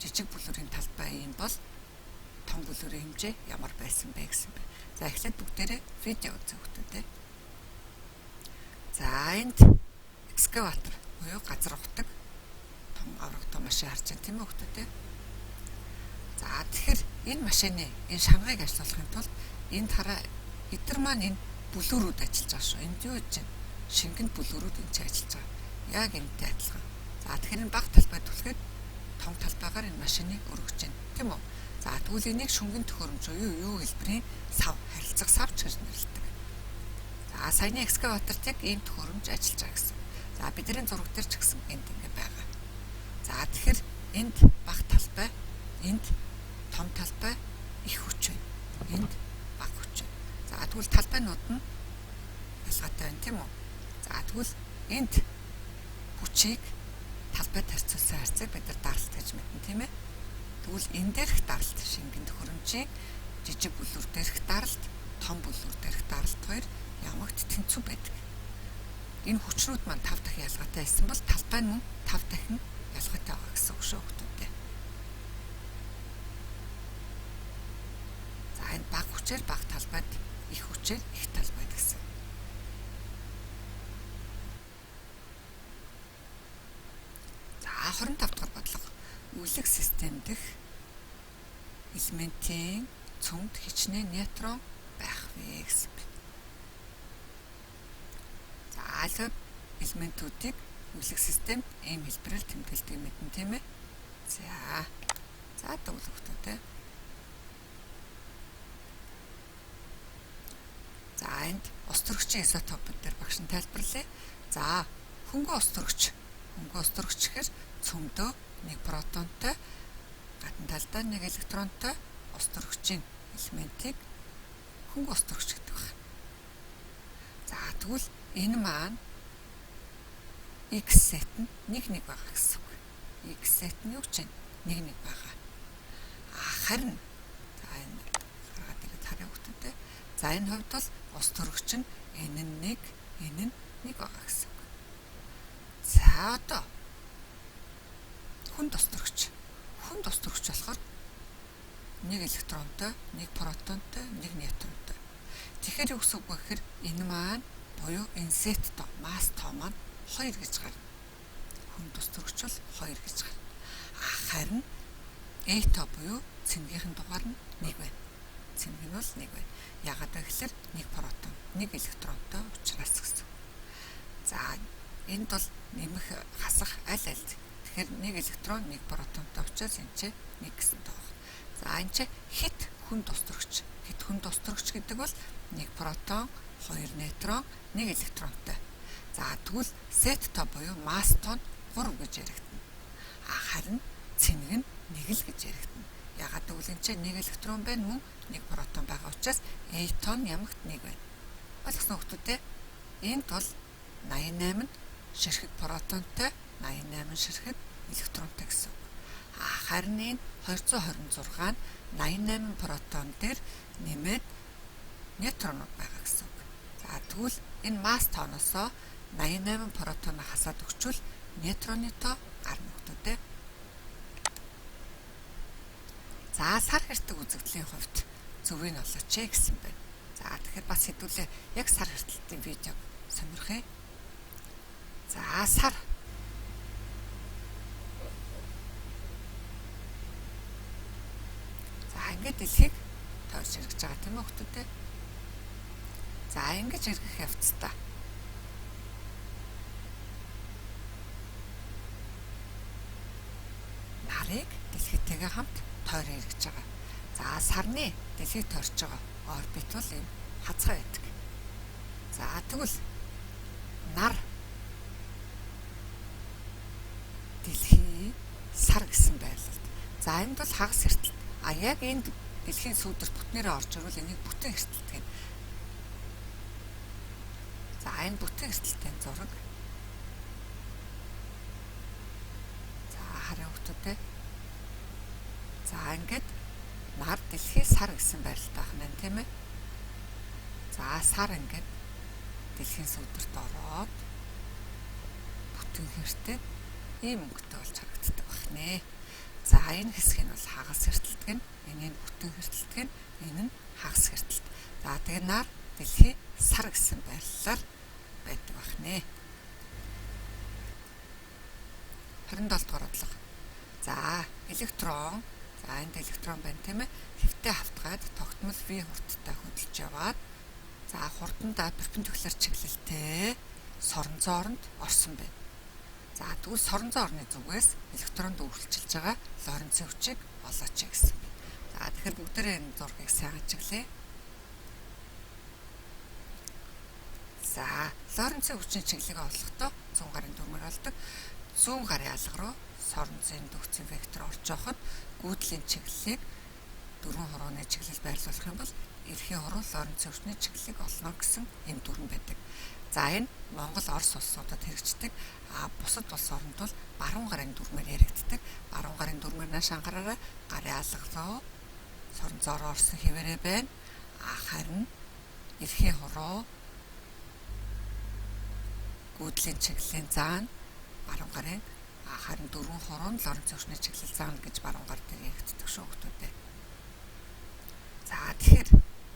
жижиг бүлүүрийн талбай энэ бол том бүлүүрийн хэмжээ ямар байсан бэ гэсэн бэ. За эхлээд бүгдээрээ видео үзье хүүхдүүдээ. За энд экскаватор буюу газар ухдаг том аврагтай машин харж байна тийм үү хүүхдүүдээ. За тэгэхээр энэ машины энэ шангаыг ажиллуулахын тулд энд хараа эдгээр маань энэ бүлүүрүүд ажиллаж байгаа шүү. Энд юу гэж байна? Шингэнд бүлүүрүүд энэ ч ажиллаж байгаа. Яг энэтэй адилхан. За тэгэхээр энэ бага талбайд түлхээд том талбайгаар энэ машиныг өргөж байна. Тийм үү? За тэгвэл энийг шүнгийн төхөөрөмж юу хэлбэрийн сав харилцах савч гэж нэрлэдэг. За саяны экскаваторт яг ийм төхөөрөмж ажиллаж байгаа гэсэн. За бидний зураг дээр ч гэсэн энд ингэ байгаа. За тэгэхээр энд бага талбай, энд том талбай их хүч байна. Энд бага хүч байна. За тэгвэл талбайнууд нь ялгаатай байна тийм үү? За тэгвэл энд хүчийг талбайд харьцуулсан харьцааг бид нар даралт гэж мэднэ тийм ээ. Тэгвэл энэ дээрх даралт шингэн төхөөрөмжийн жижиг бүлүүр дээрх даралт, том бүлүүр дээрх даралт хоёр ямагт тэнцүү байдаг. Энэ хүчрүүд маань 5 дахин ялгаатай байсан бол талбай нь 5 дахин ялгаатай байгаа гэсэн үг шүү хүүхдүүдээ. За энэ бага хүчээр бага талбайд, их хүчээр их талбайд гэсэн. За 25 дахь бодлого үлэг систем дэх элементийн цөмд хичнээн нейтрон байх вэ гэсэн бэ. За аль элементүүдийг үлэг системд ийм хэлбэрээр тэмдэглэдэг мэднэ тийм ээ. За төвлөгтөдөө. За энд ус төрөгчийн изотопууд дээр багш нь тайлбарлая. За хөнгө ус төрөгч гэхээр цөмдөө нэг протонтой, гадна талдаа нэг электронтой ус төрөгчийн элементийг хөнгө ус төрөгч гэдэг байна. За тэгвэл энэ маань X set нь 1 байгаа гэсэн үг. X set нь юу гэж байна? 1 байгаа. Харин за энэ гараад ирээд харъя хүүхдүүдээ. За энэ хувьд бол ус төрөгч нь n1 байгаа гэсэн үг. За одоо хүнд ус төрөгч болохоор 1 электронтой, 1 протонтой, 1 нейтронтой. Тэгэхээр юу гэсэн үг вэ гэхээр энэ маань буюу энэ сет тоо, масс тоо маань 2 гэж гарна. Хүнд ус төрөгч бол 2 гэж гарна. Харин A тоо буюу цэнгийнхэн дугаар нь 1 байна. Цэнг нь бол 1 байна. Яагаад гэвэл 1 протон, 1 электронтой учраас гэсэн. За энд бол нэмэх хасах аль. Тэгэхээр 1 электрон 1 протонтой учраас энэ чинь 1 гэсэн тоо. За энэ чинь хит хүнд ус төрөгч. Хит хүнд ус төрөгч гэдэг бол 1 протон, 2 нейтрон, 1 электронтой. За тэгвэл сет тоо буюу масс тоо нь 3 гэж яригдана. Харин цэнэг нь 1 л гэж яригдана. Ягаад гэвэл энэ чинь 1 электрон байна мөн 1 протон байгаа учраас A тоо нь ямагт 1 байна. Ойлгосноо хүүхдүүдээ? Энд бол 88 ширхэг протонтой, 88 ширхэг электронтой гэсэн. Харин энэ 226 нь 88 протон дээр нэмээд нейтронууд байгаа гэсэн үг. За тэгвэл энэ масс тооноосоо 88 протоноо хасаад өгчвөл нейтроны тоо гарна хүүхдүүдээ. За сар хэртэг үзэгдлийн хувьд зөвийг олооч гэсэн байна. За тэгэхээр бас хэдүүлээ яг сар хэртэлтийн видеог сонирхъя. За сар. За ингээд дэлхийг тойрч эргэж байгаа тийм үү хүүхдүүдээ. За ингэж эргэх явцдаа нарыг дэлхийтэйгээ хамт тойроо эргэж байгаа. За сарны дэлхийг тойрч байгаа орбит бол энэ хазгай байдаг. За тэгвэл нар дэлхий сар гэсэн байрлалд. За энд бол хагас эртэлт. Яг энд дэлхийн сүүдэр бүтнээрээ орж ирвэл энийг бүтэн эртэлт гэнэ. За энэ бүтэн эртэлтийн зураг. За хараа хүүхдүүдээ. За ингээд нар дэлхий сар гэсэн байрлалд байх нь тийм ээ. За сар ингээд дэлхийн сүдэрт ороод бүтэн хэртэд ийм өнгөтэй болж харагддаг байна. За энэ хэсэг нь бол хагас хэртэлдэг нь, энэ нь бүтэн хэртэлдэг нь, энэ нь хагас хэртэлт. За тэгээ нар дэлхийн сар гэсэн байрлалаар байдаг байна. 27 дугаар бодлого. За электрон. За энд электрон байна тийм ээ. Хэвтээ хавтгаад тогтмол V хурдтай хөдөлж яваад за хурдандаа перпендикуляр чиглэлтэй соронзооронд орсон байна. За тэгвэл соронзоорны зүгээс электронд үргэлжилж байгаа Лоренцийн хүчийг олооч гэсэн. За тэгэхээр бүгдээрээ энэ зургийг сайн ажиглая. За Лоренцийн хүчний чиглэлийг олохдоо 100 гарын дүрмээр олдог. 100 гарын алга руу соронзын төвцийн вектор орж явахад гүйдлийн чиглэлийг дөрвөн хурууны чиглэл байрлуулах юм бол эрхийн хуруу Лоренцийн хүчний чиглэлийг олно гэсэн юм дүрм байдаг. За энэ Монгол, Орос улсуудад хэрэгждэг. Бусад улс орнууд бол баруун гарын дүрмээр яригддаг. Баруун гарын дүрмээр нааш анхаараарай. Гарын алга руу соронзоороо орсон хэвээрээ байна. Харин эрхийн хуруу гүйдлийн чиглэлийн заана баруун гарын харин дөрвөн хуруу Лоренцийн хүчний чиглэл заана гэж баруун гар дээр яригддаг шүү хүмүүстээ. За тэгэхээр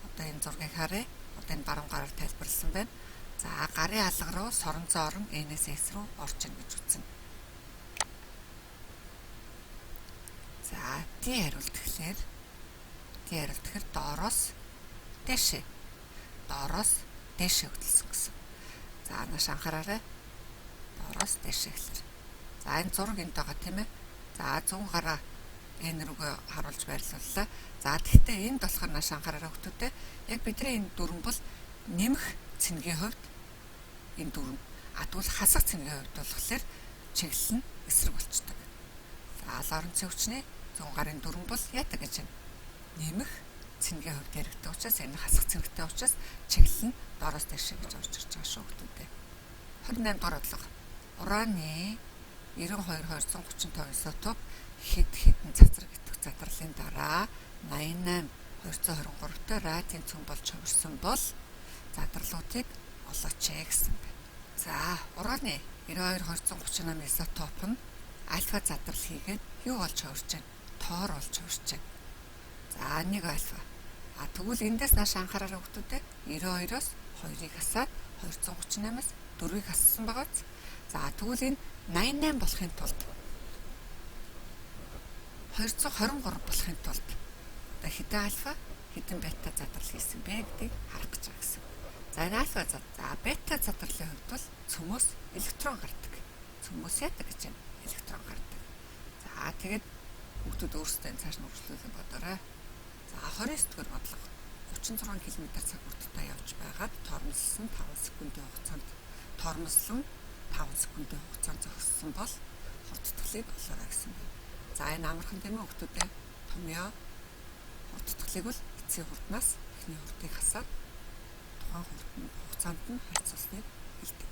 одоо энэ зургийг харъя. Одоо энэ баруун гараар тайлбарласан байна. За гарын алга руу соронзоорн N-ээс S руу орж ийн гэж үзнэ. За D хариулт тэгэхээр доороос дээшээ. Доороос дээшээ хөдөлсөн гэсэн. За нааш анхаараарай. Доороос дээшээ гэхэлэр. За энэ зураг энд байгаа тийм ээ. За 100 гараа N рүүгээ харуулж байрлууллаа. За тэгтээ энд болохоор нааш анхаараарай хүмүүстээ. Яг бидний энэ дүрм бол нэмэх цэнгийн хувьд энэ дүрм. Тэгвэл хасах цэнгийн хувьд болохоор чиглэл нь эсрэг болчдөг. За Лоренцийн хүчний 100 гарын дүрм бол яадаг гэж нэмэх цэнгийн хувьд яригддаг учраас энэ хасах цэнэгтэй учраас чиглэл нь доороос дээшээ гэж орж ирж байгаа шүү хүмүүстээ. 28 дугаар бодлого. Ураны 92-235 изотоп хэд хэдэн цацраг идэвх задралын дараа 88-223-т радийн цөм болж хувирсан бол задралуудыг олооч гэсэн байна. За ураны 92-238 изотоп нь альфа задрал хийгээд юу болж хувирч байна? Тоор болж хувирч байна. За 1 альфа. Тэгвэл эндээс нааш анхаараарай хүмүүстээ 92-оос 2-ыг хасаад 238-аас 4-ыг хассан байгаа. За тэгвэл энэ 88 болохын тулд 223 болохын тулд одоо хэдэн альфа хэдэн бета задрал хийсэн бэ гэдгийг харах гэж байгаа гэсэн. За энэ альфа за бета задралын хувьд бол цөмөөс электрон гардаг. Цөмөөс яадаг гэж байна? Электрон гардаг. За тэгээд хүүхдүүд өөрсдөө энэ цааш нь үргэлжлүүлэн бодоорой. За 29 дугаар бодлого. 36 км/цаг хурдтай явж байгаад тормослон 5 секундын хугацаанд зогссон бол хурдтгалыг олоорой гэсэн байна. За энэ амархан тийм үү хүмүүстээ томьёо хурдтгалыг бол эцсийн хурднаас эхний хурдыг хасаад тухайн хугацаанд нь харьцуулсныг хэлдэг.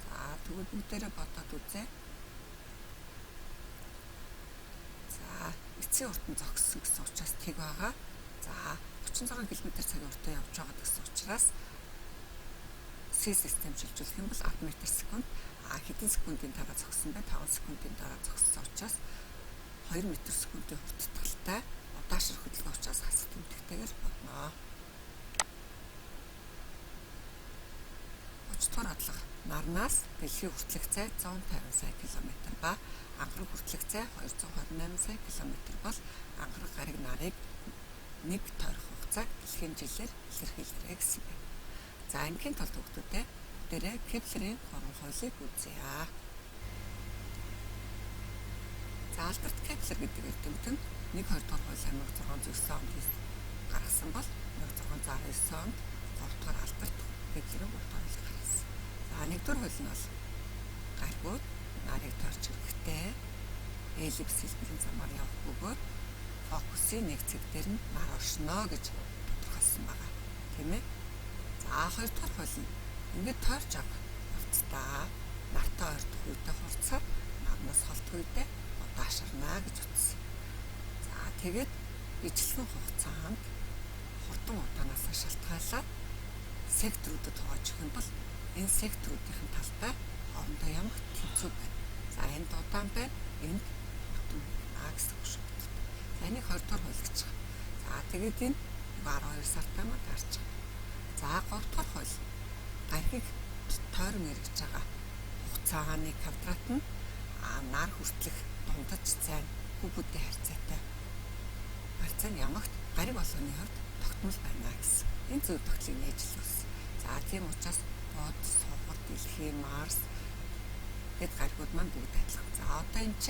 За тэгвэл бүгдээрээ бодоод үзье. За эцсийн хурданд зогссон гэсэн учраас тэг байгаа. За 36 км/цагийн хурдтай явж байгаа гэсэн учраас C систем шилжүүлэх юм бол 10 м/сек. Хэдэн секундын дараа зогссон бай? 5 секундын дараа зогссон учраас 2 м/сек-ийн хурдтгалтай удаашрах хөдөлгөөн учраас хасах тэмдэгтэйгээр бодно. 30 дугаар бодлого. Нарнаас дэлхийн хүртэлх зай 150 сая км ба анхраг хүртэлх зай 228 сая км бол анхраг гариг нарыг нэг тойрох хугацааг дэлхийн жилээр илэрхийлээрэй гэсэн байна. За энэхийн тулд хүмүүстээ дээрээ Кеплерийн хорон хуулийг үзье. За Альберт Кеплер гэдэг эрдэмтэн 1-2 дугаар хууль 1609 онд гаргасан бол 1619 онд 3 дугаар Альберт Кеплерийн 3 дугаар хуулийг гаргасан. За 1-р хууль нь бол гаригууд нарыг тойрч хэрэгтэй эллипс хэлбэрийн замаар явах бөгөөд фокусын нэг цэг дээр нь нар оршино гэж тодорхойлсон байгаа. Тийм ээ. За 2 дугаар хууль нь ингээд тойрч явцдаа нартай ойртох үедээ хурцаар нарнаас холдох үедээ удаашрна гэж утсан. За тэгээд ижлэгэн хугацаанд хурдан удаанаас шалтгаалаад секторуудад хувааж өгөх юм бол инсектрүүдийн талтай хоорондоо ямар тэнцүү байна. За энэ дулаан байна. Энд бүтэн А гэсэн үг шүү. За энийг 20 дахь хууль гэж байгаа. За тэгээд энэ 12 сартай мод гарч байгаа. За 3 дахь хууль гархийг тойрон эргэж байгаа хугацааны квадрат нь нар хүртэлх дундаж цайн кубүүдийн харьцаатай. Харьцаа нь ямагт гариг болгоны хувьд тогтмол байна гэсэн. Энэ зөв тогтлыг нээжлүүлсэн. За тийм учраас бод, сугар, дэлхий, Марс гэд гаригууд маань бүгд адилхан. За одоо энэ ч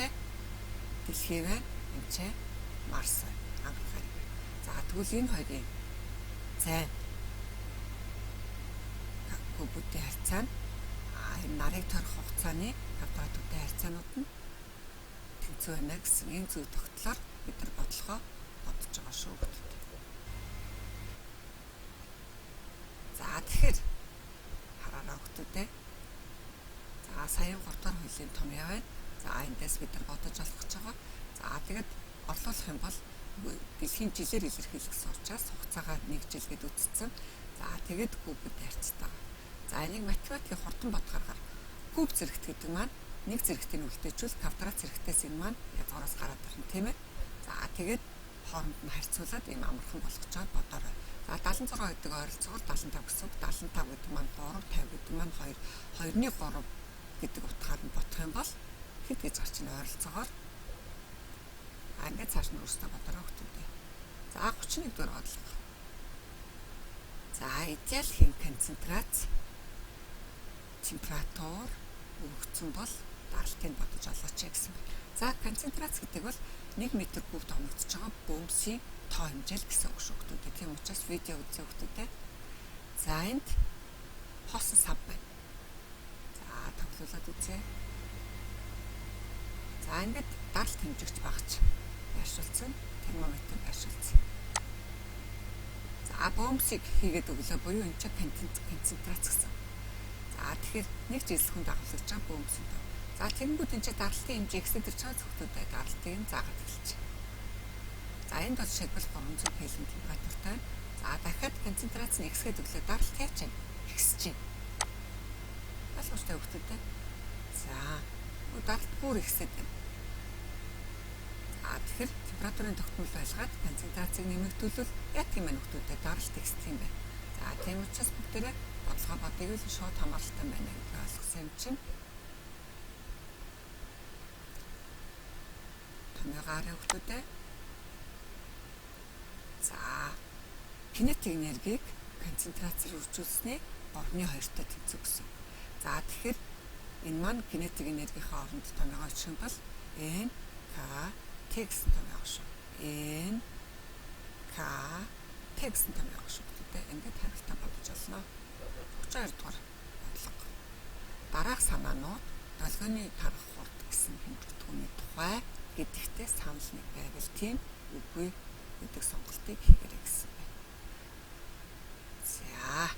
дэлхий байна, энэ ч Марс байна. Анх гариг байна. За тэгвэл энэ хоёрын цайн кубүүдийн харьцаа нь энэ нарыг тойрох хугацааны квадратуудын харьцаанууд нь тэнцүү байна гэсэн энэ зөв тогтлоор бид нар бодлогоо бодож байгаа шүү. За тэгэхээр хараараа хүмүүстээ. За саяхан 3 дахь хуулийн том яв байна. За эндээс бид нар бодож олох гэж байгаа. За тэгээд орлуулах юм бол дэлхийн жилээр илэрхийлсэн учраас хугацаагаа 1 жил гэд үзсэн. За тэгээд кубд харьцдаг. За энийг математикийн хурдан бодохоор куб зэрэгт гэдэг маань нэг зэрэгтийн үлдээжүүл квадрат зэрэгтээс энэ маань язгуураас гараад ирнэ тийм ээ. За тэгээд хооронд нь харьцуулаад ийм амархан болгож чад бодорой. За 76 гэдэг ойролцоогоор 75 гэсэн үг. 75 гэдэг маань 3, 50 гэдэг маань 2. 2-ны 3 гэдэг утгаар нь бодох юм бол хэд гэж гарч ийн ойролцоогоор ингээд цааш нь өөрсдөө бодорой хүмүүстээ. За 31 дугаар бодлого. За идеал хэм концентрац температур өгөгдсөн бол даралтыг бодож олооч гэсэн байна. За концентрац гэдэг бол 1 м кубд оногдож байгаа бөмбөсийн тоо хэмжээл гэсэн үг шүү хүмүүстээ. Тийм учраас видео үзээ хүмүүстээ. За энд хоосон сав байна. За тоглуулад үзье. За ингээд даралт хэмжигч багч байршуулсан термометр байршуулсан. За бөмбөсийг хийгээд өглөө буюу энэ чинь концентрац гэсэн. За тэгэхээр нэг жилхэн дагуулж байгаа бөмбөс юм. За тэгэнгүүт энэ чинь даралтын хэмжээ ихсэж ирж байгаа зөвхөн даралтыг нь заагаад эхэлж. За энд бол жишээлбэл 300 Кельвин температуртай. За дахиад концентрац нь ихсгээд өглөө даралт яаж вэ? Ихсэж байна. Ойлгомжтой хүмүүстээ. За даралт бүр ихсээд байна. Тэгэхээр температурын тогтмол байлгаад концентрацийг нэмэгдүүлвэл яг тийм байна хүмүүстээ даралт ихсэх юм байна. За тийм учраас бүгдээрээ бодлого бодгийг л шууд хамааралтай байна гэж ойлгосон юм чинь. Томьёогаараа хүмүүстээ. За кинетик энергийг концентрацаар үржүүлснээр 3/2-тай тэнцүү гэсэн. За тэгэхээр энэ маань кинетик энергийн хооронд томьёогоо очих юм бол N K T гэсэн томьёого шүү. N K T гэсэн томьёого шүү. Ингээд харилцаа бодож олно. 32 дугаар бодлого. Дараах санаанууд долгионы тарах хурд гэсэн хэмжигдэхүүний тухай гэдэгтээ санал нэг байвал тийм үгүй гэдэг сонголтыг хийгээрэй гэсэн байна. За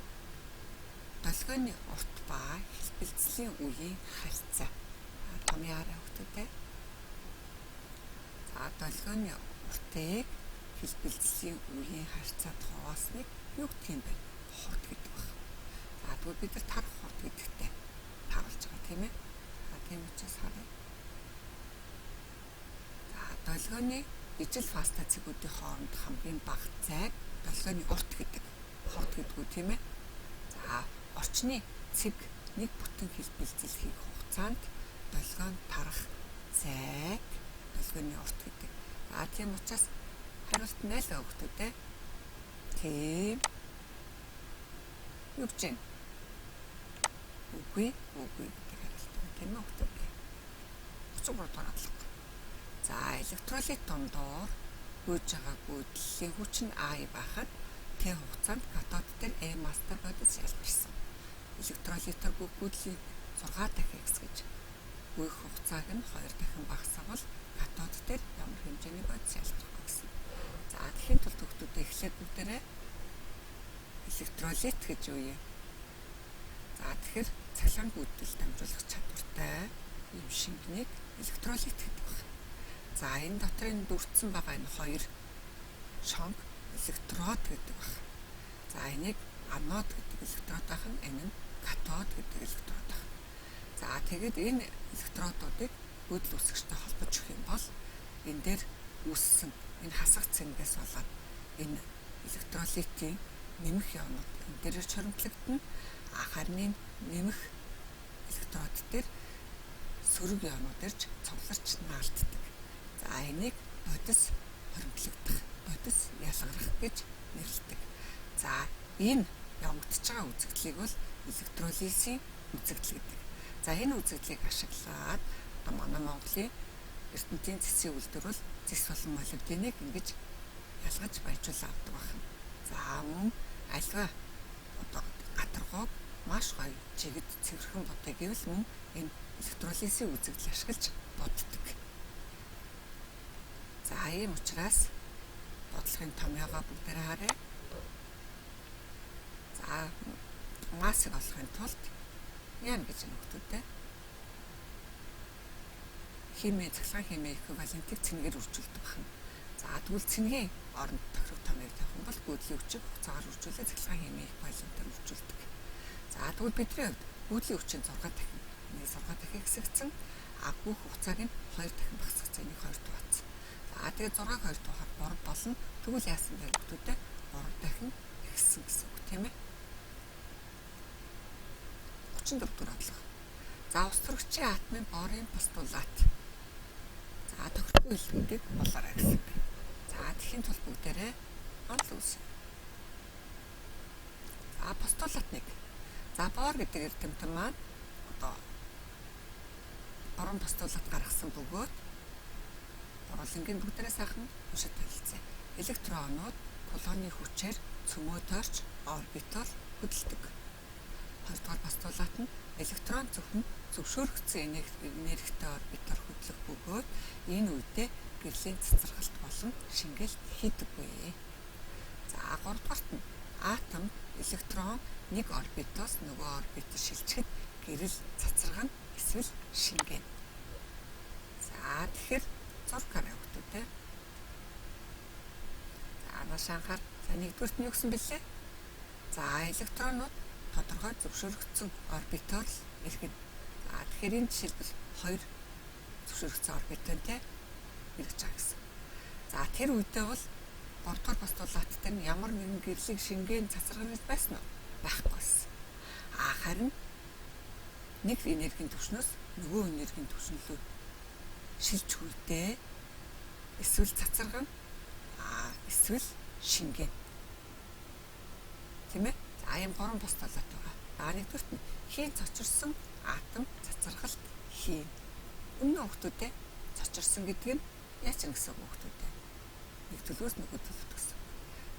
долгионы урт ба хэлбэлцлийн үеийн харьцаа. Томьёороо хүмүүстээ. За долгионы уртыг хэлбэлцлийн үеийн харьцаад хаваасныг юу гэх юм бэ? Хурд гэдэг байна. За тэгвэл бид нар тарах хурд гэдэгтэй тааруулж байгаа тийм ээ. За тийм учраас харъя. За долгионы ижил фаста цэгүүдийн хооронд хамгийн бага зайг долгионы урт гэдэг хурд гэдгүү тийм ээ. За орчны цэг нэг бүтэн хэлбэлцэл хийх хугацаанд долгион тарах зайг долгионы урт гэдэг. За тийм учраас хариулт нь аль өгөхтэй? Тийм. Юу гэж вэ? Үгүй гэдэг хариулт нь тийм үү өгөхтэй. 33 дугаар бодлого. За электролит дундуур гүйж байгаа гүйдлийн хүч нь I байхад T хугацаанд катод дээр E мастер бодис ялгарсан. Электролитер гүйдлийн 6 дахин X гэж гүйх хугацааг нь 2 дахин багасгавал катод дээр ямар хэмжээний бодис ялгарх вэ гэсэн. За тэгэхээр тул төгтөдөө эхлээд бүгдээрээ электролит гэж юу юм? За тэгэхээр цалин гүйдэл дамжуулах чадвартай юм шингэнийг электролит гэдэг байна. За энэ дотрын дүрцэн байгаа энэ хоёр шонг электрод гэдэг байна. За энийг анод гэдэг электрод байх нь энэ нь протод гэдэг электрод байна. За тэгээд энэ электродуудыг өөдөл үсгчтэй холбож өгөх юм бол энэ дээр үүссэн энэ хасах цэнгээс болоод энэ электролитийн нэмэх явнууд энэ дээр чоромтлогдно. Харин нэмэх электрод дээр сөрөг явнууд ирж цугларч наалтдаг. За энийг бодис хоримтлогдох, бодис ялгарах гэж нэрлэдэг. За энэ явагдаж байгаа үзэгдлийг бол электролизийн үзэгдэл гэдэг. За энэ үзэгдлийг ашиглаад манай Монголын ертөнцийн цэцгийн үйлдвэр бол зис болон молибденыг ингэж ялгаж баяжуулаад авдаг байна. За мөн альва гадаргууг маш гоё жигд цэвэрхэн бодё гэвэл мөн энэ электролизийн үзэгдэл ашиглаж боддог. За ийм учраас бодлогын томьёогоо бүгдээрээ харъя. За массыг олохын тулд яана гэж нөхдөдөө цахилгаан химийн эквивалентийг цэнгээр үржүүлдэг байна. За тэгвэл цэнгийн оронд тохирог томьёог тавих юм бол гүйдлийн хүчийг хугацаагаар үржүүлээд цахилгаан химийн эквивалентээр үржүүлдэг. За тэгвэл бидний хувьд гүйдлийн хүчин 6 дахин 6 дахин хэсэгдсэн бүх хугацааг нь 2 дахин багасгацсан. Энийг 2 дугаацсан. За тэгээд 6-г 2 дугаар 3 болно. Тэгвэл яасан бэ хүмүүстээ 3 дахин ихссэн гэсэн үг тийм ээ. 34 дугаар бодлого. За устөрөгчийн атомын борын постулат. За тохироггүй хэлбэрийг болоорой гэсэн. За тэхийн тул бүгдээрээ онол үүсгэн. За постулат 1. За бор гэдэг эрдэмтэн маань борон постулат гаргасан бөгөөд борлонгийн бүгдээрээ сайхан уншиж танилцсан. Электронууд колоны хүчээр цөмөөдөрч орбитал хөдөлдөг. 2 дугаар постулат нь электрон зөвхөн зөвшөөрөгдсөн энергитэй орбитаар хөдлөх бөгөөд энэ үедээ гэрлийн цацрагалт болон шингээлт хийдэггүй. За 3 дугаарт нь атом электрон нэг орбитоос нөгөө орбитод шилжихэд гэрэл цацрагна эсвэл шингэнэ. За тэгэхээр зураг хараа хүмүүстээ. За нашаанхаар нэгдүгürt нь юу гэсэн бэлээ? За электронууд тодорхой зөвшөөрөгдсөн орбитоор ирэх. За тэгэхээр энэ жишээлбэл 2 зөвшөөрөгдсөн орбитонтэй ирж байгаа гэсэн. За тэр үедээ бол 3 дугаар постулат дээр нь ямар нэгэн гэрлийг шингэн цацрагнаж байсан уу? Байхгүй байсан. Харин нэг энергийн түвшнөөс нөгөө энергийн түвшин рүү шилж хүрдээ эсвэл цацрагна эсвэл шингэн. Тийм ээ? За ийм 3 постулат байгаа. Нэгдүгürt нь хийн цочирсон атом цацрагалт хийн. Өмнө хүүхдүүдээ цочирсон гэдэг нь яач гэсэн хүүхдүүдээ нэг төлөвөөс нөгөө төлөвт гэсэн.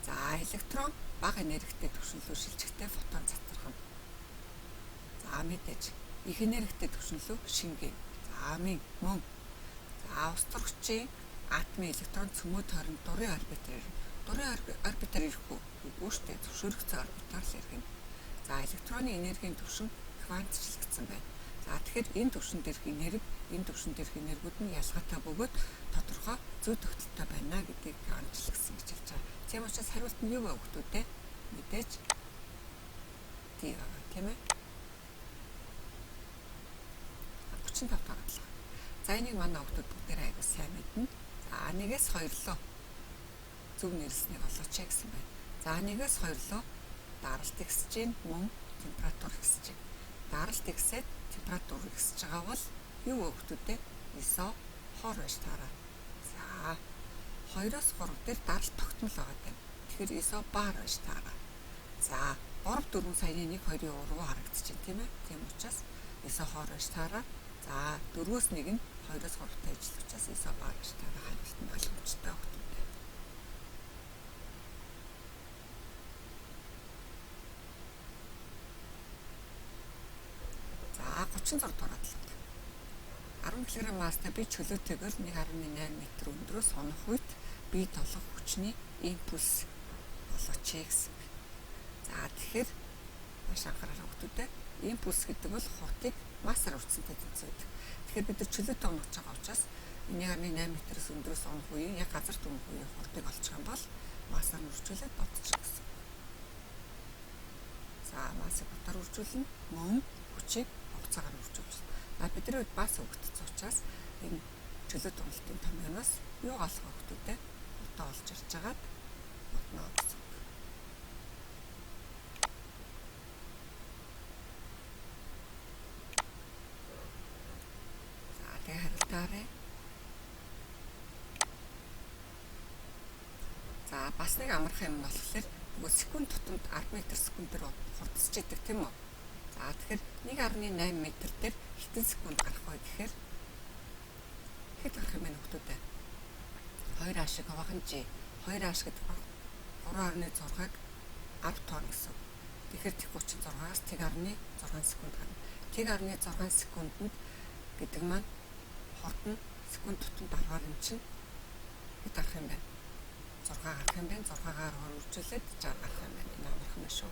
За электрон бага энергитэй түвшин рүү шилжихдээ фотон цацрагна. За мэдээж их энергитэй түвшин рүү шингэн. За мөн. За устөрөгчийн атомын электрон цөмөө тойронд дурын орбитаар ирэх үгүй шүү дээ. Зөвшөөрөгдсөн орбитаар л ирэх. За электроны энергийн түвшин квантчлагдсан байна. За тэгэхээр энэ түвшин дээрх энергиуд нь ялгаатай бөгөөд тодорхой зүй тогтолтой байна гэдгийг онцлогдсон гэж хэлж байгаа. Тийм учраас хариулт нь юу вэ хүмүүстээ? Мэдээж тийм байна, тийм ээ. 35 дахь бодлого. За энийг манай хүмүүс бүгдээрээ аягүй сайн мэднэ. За 1-ээс 2 руу зөв нэрлсэнийг олооч гэсэн байна. За 1-ээс 2 руу даралт ихсэж гин мөн температур ихсэж гин. Даралт ихсээд температур ихсэж байгаа бол юу вэ хүмүүстээ? ISO хор байж таараа. За 2-оос 3 дээр даралт тогтмол байгаа юм. Тэгэхээр ISO бар байж таараа. За 3 4 саяны 1 2-ын уруу харагдаж байна тийм ээ. Тийм учраас ISO хор байж таараа. За 4-өөс 1 нь 2-оос 3-тай ажиллах учраас ISO бар байж таараа хариулт нь ойлгомжтой байна. За 36 дугаар бодлого. 10 кг масстай бие чөлөөтэйгээр 1.8 м өндрөөс хонох үед бие толгох хүчний импульс болооч гэсэн. За тэгэхээр маш анхаарал өгдөө. Импульс гэдэг бол хурдыг массаар өртсөнтэй тэнцвэдэг. Тэгэхээр бид нар чөлөөтэй унах байгаа учраас 1.8 м-с өндрөөс унах үеийн яг газар дөнгөх үеийн хурдыг олчих юм бол массаар өрчүүлээд бодчих гэсэн. За массыг хотоор үржүүлнэ. Мөн хүчийг хугацаагаар үржүүлж байна. Бидний хувьд бас өгөгдсөн учраас энэ чөлөө туналтын томьёоноос юу олох өгөгдөдөө утаа олж ирж байгаад утнаа гэсэн. За тэгээ хариултаарай. За бас нэг амархан юм болохоор секунд тутамд 10 м/секундээр хурдсаж идэг тийм үү? За тэгэхээр 1.8 м дээр хитэн секунд гарах вэ гэхээр хэд гарах юм бэ нөхдөөдөө? 2 ашиг хаваахан G 2 ашиг гэдэг 3.6-ыг 10 тонн гэсэн. Тэгэхээр тэг 36-аас тэг 1.6 секунд гарна. Тэг 1.6 секундэд гэдэг маань хурдан секунд тутамд 10-аар юм чинь хэд гарах юм бэ? 6 гарах юм байна. 6-гаар үржүүлээд 60 гарах юм байна. Энэ амархан биш үү?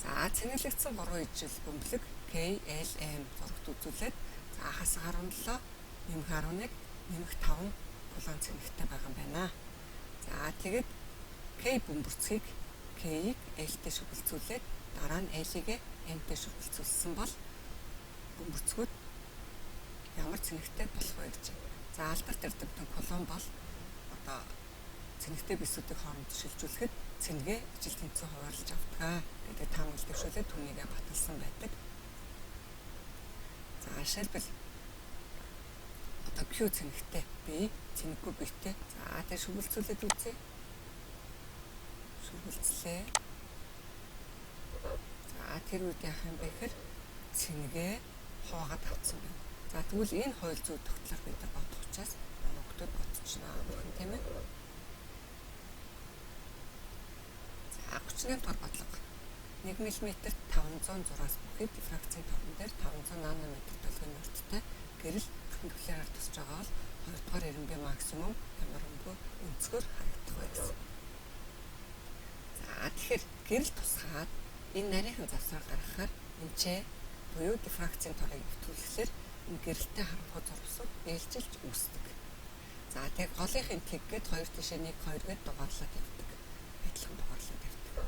За цэнгэлэгдсэн 3 ижил бөмбөлөг KLM зурагт үзүүлээд за хасаг 17 нэмэх 11 нэмэх 5 кулон цэнэгтэй байгаа юм байна. За тэгэд K бөмбөрцгийг K-ийг L-тэй шүглцүүлээд дараа нь L-ийг M-тэй шүглцүүлсэн бол бөмбөрцгүүд ямар цэнэгтэй болох вэ гэж. За алдарт эрдэмтэн кулон бол одоо цэнэгтэй бисүүдийг хооронд шилжүүлэхэд цэнгээ ижил тэнцүү хуваарлаж авдаг гэдэг таамаг дэвшүүлээд түүнийгээ баталсан байдаг. За жишээлбэл одоо Q цэнэгтэй B цэнэггүй Bтэй. За тэгээ шүглцүүлээд үзье. Шүглцлээ. За тэр үед яах юм бэ гэхээр цэнгээ хуваагаад авцсан байна. За тэгвэл энэ хууль зүйн тогтлоор бид нар бодох учраас нөгөөд бодчихно тийм ээ. За 38 дугаар бодлого 1 мм-т 500 зураас бүхий дифракцийн товн дээр 500 нанометр долгионы урттай гэрэл перпендикуляраар тусч байгаа бол 2 дугаар эренбийн максимум ямар өнгө өнцгөр харагдах вэ гэсэн. За тэгэхээр гэрэл тусгаад энэ нарийнхан завсаар гаргахаар энэчээ буюу дифракцийн торыг нэвтрүүлэхээр энэ гэрэлтэй харанхуй зурвсууд ээлжилж үүсдэг. За тэгээ голынхын тэггээд 2 тишээ 1 2 гээд дугаарлаад явдаг. Адилхан дугаарлаад явдаг.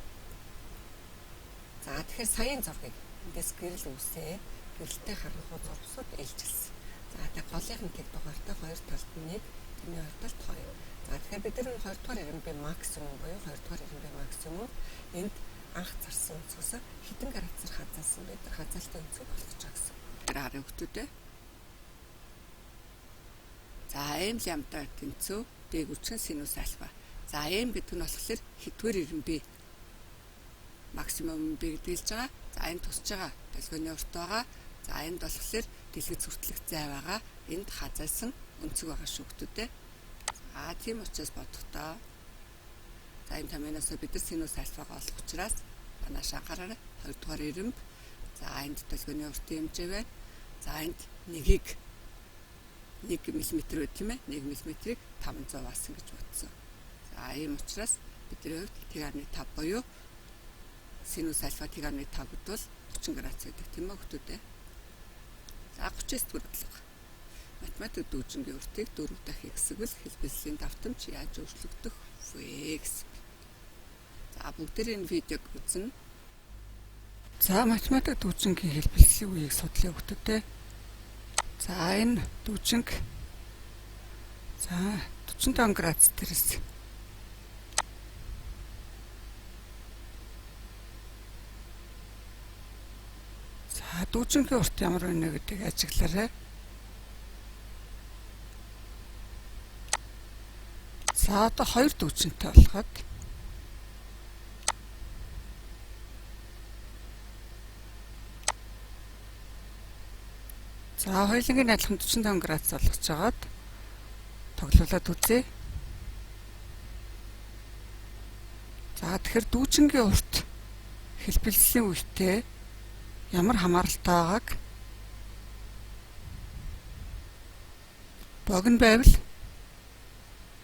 За тэгэхээр саяын зургийг эндээс гэрэл үүсээ гэрэлтэй харанхуй зурвсууд ээлжилсэн. За тэгээ голынхын тэг дугаартай 2 талд нь 1, тэрний 2 талд 2. За тэгэхээр бид нар 2 дугаар эренбийн максимум буюу 2 дугаар эренбийн максимум энд анх зарсан өнцгөөс хэдэн градусаар хазаалсан бид нар хазаалтын өнцөг болгож байгаа гэсэн. Тэр харин хөтөдөө. За m лямбда тэнцүү дэг үчгэн синус альфа. За m гэдэг нь болохоор хэдвэр эренби максимум b гэдэлж байгаа. За энэ тусч байгаа долгионы урт байгаа. За энд болохоор дэлгэц хүртэлх зай байгаа. Энд хазаалсан өнцөг байгаа шүү хөтөдөө. За тийм учраас бодохдоо за энэ томьёоноос бид нар синус альфагаа олох учраас манайш анхаараарай 2 дугаар эренб. За энд долгионы уртын хэмжээ байна. За энд 1-ийг 1 мм байт тийм ээ. 1 мм-ийг 500 баасан гэж бодсон. За ийм учраас бидний хувьд T-5 буюу синус альфа T-5 гэдвэл 30 градус гэдэг тийм ээ хөтөдөө. За 39 дугаар бодлого. Математик дүүжингийн уртыг 4 дахь хэсэгэл хэлбэлслийн давтамж яаж өөрчлөгдөх вэ гэсэн. За бүгдээрээ энэ видеог үзнэ. За математик дүүжингийн хэлбэлслийн үеийг судлаа хөтөдөө. За энэ дүүжинг за 45 градус дээрээс за дүүжингийн урт ямар байна гэдгийг ажиглаарай. За одоо 2 дүүжинтэй болоход за хоёулангийн адилхан 45 градус болгож жагаад тоглуулад үзье. За тэгэхээр дүүжингийн урт хэлбэлслийн үетэй ямар хамааралтай байгааг богино байвал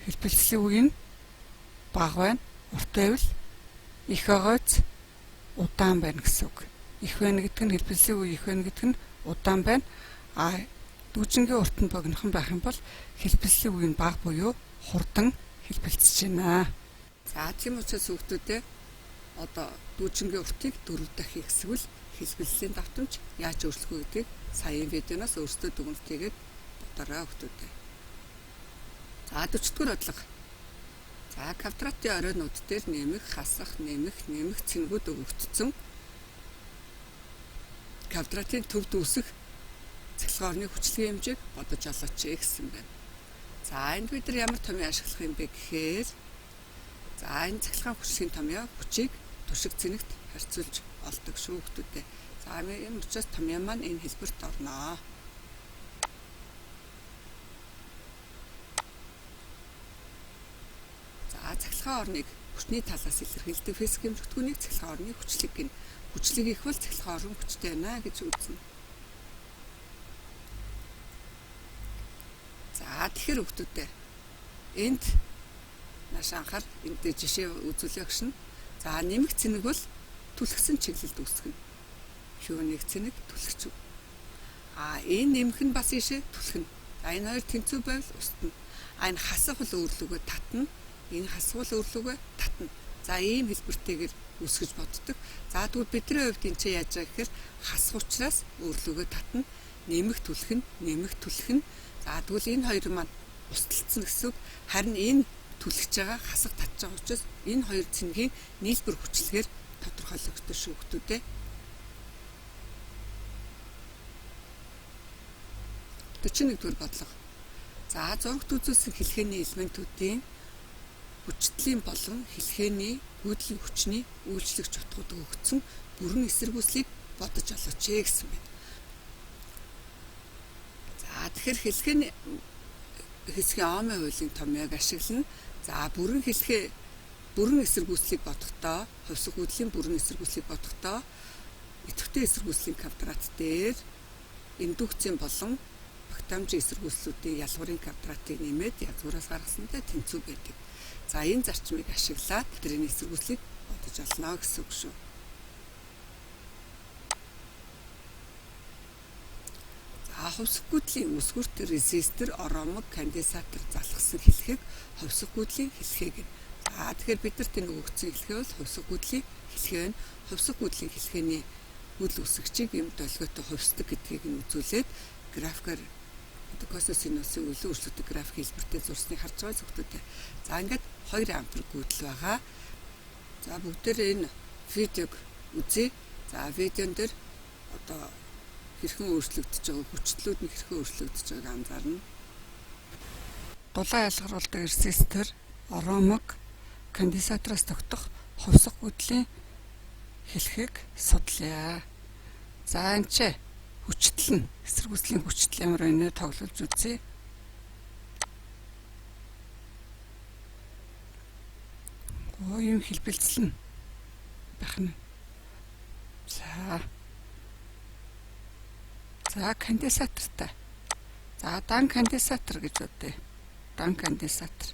хэлбэлслийн үе нь бага байна. Урт байвал их байгаач удаан байна гэсэн үг. Их байна гэдэг нь хэлбэлслийн үе их байна гэдэг нь удаан байна. Дүүжингийн урт нь богинохон байх юм бол хэлбэлслийн үе нь бага буюу хурдан хэлбэлцэж байна. За тийм учраас хүүхдүүдээ одоо дүүжингийн уртыг 4 дахин ихсвэл хэлбэлслийн давтамж яаж өөрчлөх вэ гэдгийг саяын видеоноос өөрсдөө дүгнэлтийгээд бодорой хүүхдүүдээ. За 40-р бодлого. За квадратын оройнууд дээр нэмэх, хасах, нэмэх цэнгүүд өгөгдсөн квадратын төвд үүсэх цахилгаан орны хүчлэгийн хэмжээг бодож олооч гэсэн байна. За энд бид нар ямар томьёо ашиглах юм бэ гэхээр за энэ цахилгаан хүчлэгийн томьёо хүчийг туршиг цэнэгт харьцуулж олдог шүү хүүхдүүдээ. За энэ учраас томьёо маань энэ хэлбэрт орноо. За цахилгаан орныг хүчний талаас илэрхийлдэг физикийн бүртгэгүйнийг цахилгаан орны хүчлэг гэнэ. Хүчлэг ихвэл цахилгаан орон хүчтэй байна гэж үзнэ. За тэгэхээр хүүхдүүдээ энд нааш анхаар энд жишээ үзүүлэх шин. За нэмэх цэнэг бол түлхсэн чиглэлд үүсгэнэ. Q1 цэнэг түлхэж. Энэ нэмэх нь бас ийшээ түлхэнэ. За энэ хоёр тэнцүү байвал устна. Энэ хасах бол өөрлөгөө татна. Энэ хасах бол өөрлөгөө татна. За ийм хэлбэртэйгээр үүсгэж боддог. За тэгвэл бидний хувьд энэ чи яаж байгаа гэхээр хасах учраас өөрлөгөө татна. Нэмэх түлхэн. За тэгвэл энэ хоёр маань усталцсан гэсэн үг. Харин энэ түлхэж байгаа хасах татж байгаа учраас энэ хоёр цэнгийн нийлбэр хүчлэгээр тодорхойлогддог шүү хүүхдүүдээ. 41-р бодлого. За зурагт үзүүлсэн хэлхээний элементүүдийн хүчтлийн болон хэлхээний гүйдлийн хүчний үйлчлэгч утгууд өгөгдсөн бүрэн эсэргүүцлийг бодож олооч гэсэн байна. За тэгэхээр хэлхээний хэсгийн омын хуулийн томьёог ашиглана. За бүрэн эсэргүүцлийг бодохдоо, хувьсах гүйдлийн бүрэн эсэргүүцлийг бодохдоо идэвхтэй эсэргүүцлийн квадрат дээр индукцийн болон багтаамжийн эсэргүүцлүүдийн ялгуурын квадратыг нэмээд язгуураас гаргасантай тэнцүү байдаг. За энэ зарчмыг ашиглаад тэрний эсэргүүцлийг бодож олно гэсэн үг шүү. За хувьсах гүйдлийн үүсгүрт резистор, оромог, конденсатор залгасан хэлхийг хувьсах гүйдлийн хэлхээ гэнэ. За тэгэхээр бид нарт энэ өгөгдсөн хэлхээ бол хувьсах гүйдлийн хэлхээ байна. Хувьсах гүйдлийн хэлхээний үл үсгчийг юм долгиотой хувьсдаг гэдгийг нь үзүүлээд графикаар косинус синусын үл өөрчлөлтөд график хэлбэртэй зурсныг харж байгаа зөвхөдөө. За ингээд 2 ампер гүйдэл байгаа. За бүгдээр энэ видеог үзье. За видеон дээр одоо хэрхэн өөрчлөгдөж байгаа, хүчлүүд нь хэрхэн өөрчлөгдөж байгааг анзаарна. Дулаан ялгаруулдаг резистор, оромог, конденсатороос тогтох хувьсах гүйдлийн хэлхийг судлая. За энэ ч хүчтэл нь эсэргүүцлийн хүчтэл ямар вэ тоглуулж үзье. Ийм хэлбэлцэл нь байх нь. За конденсатортай. За дан конденсатор гэж бодъё. Дан конденсатор.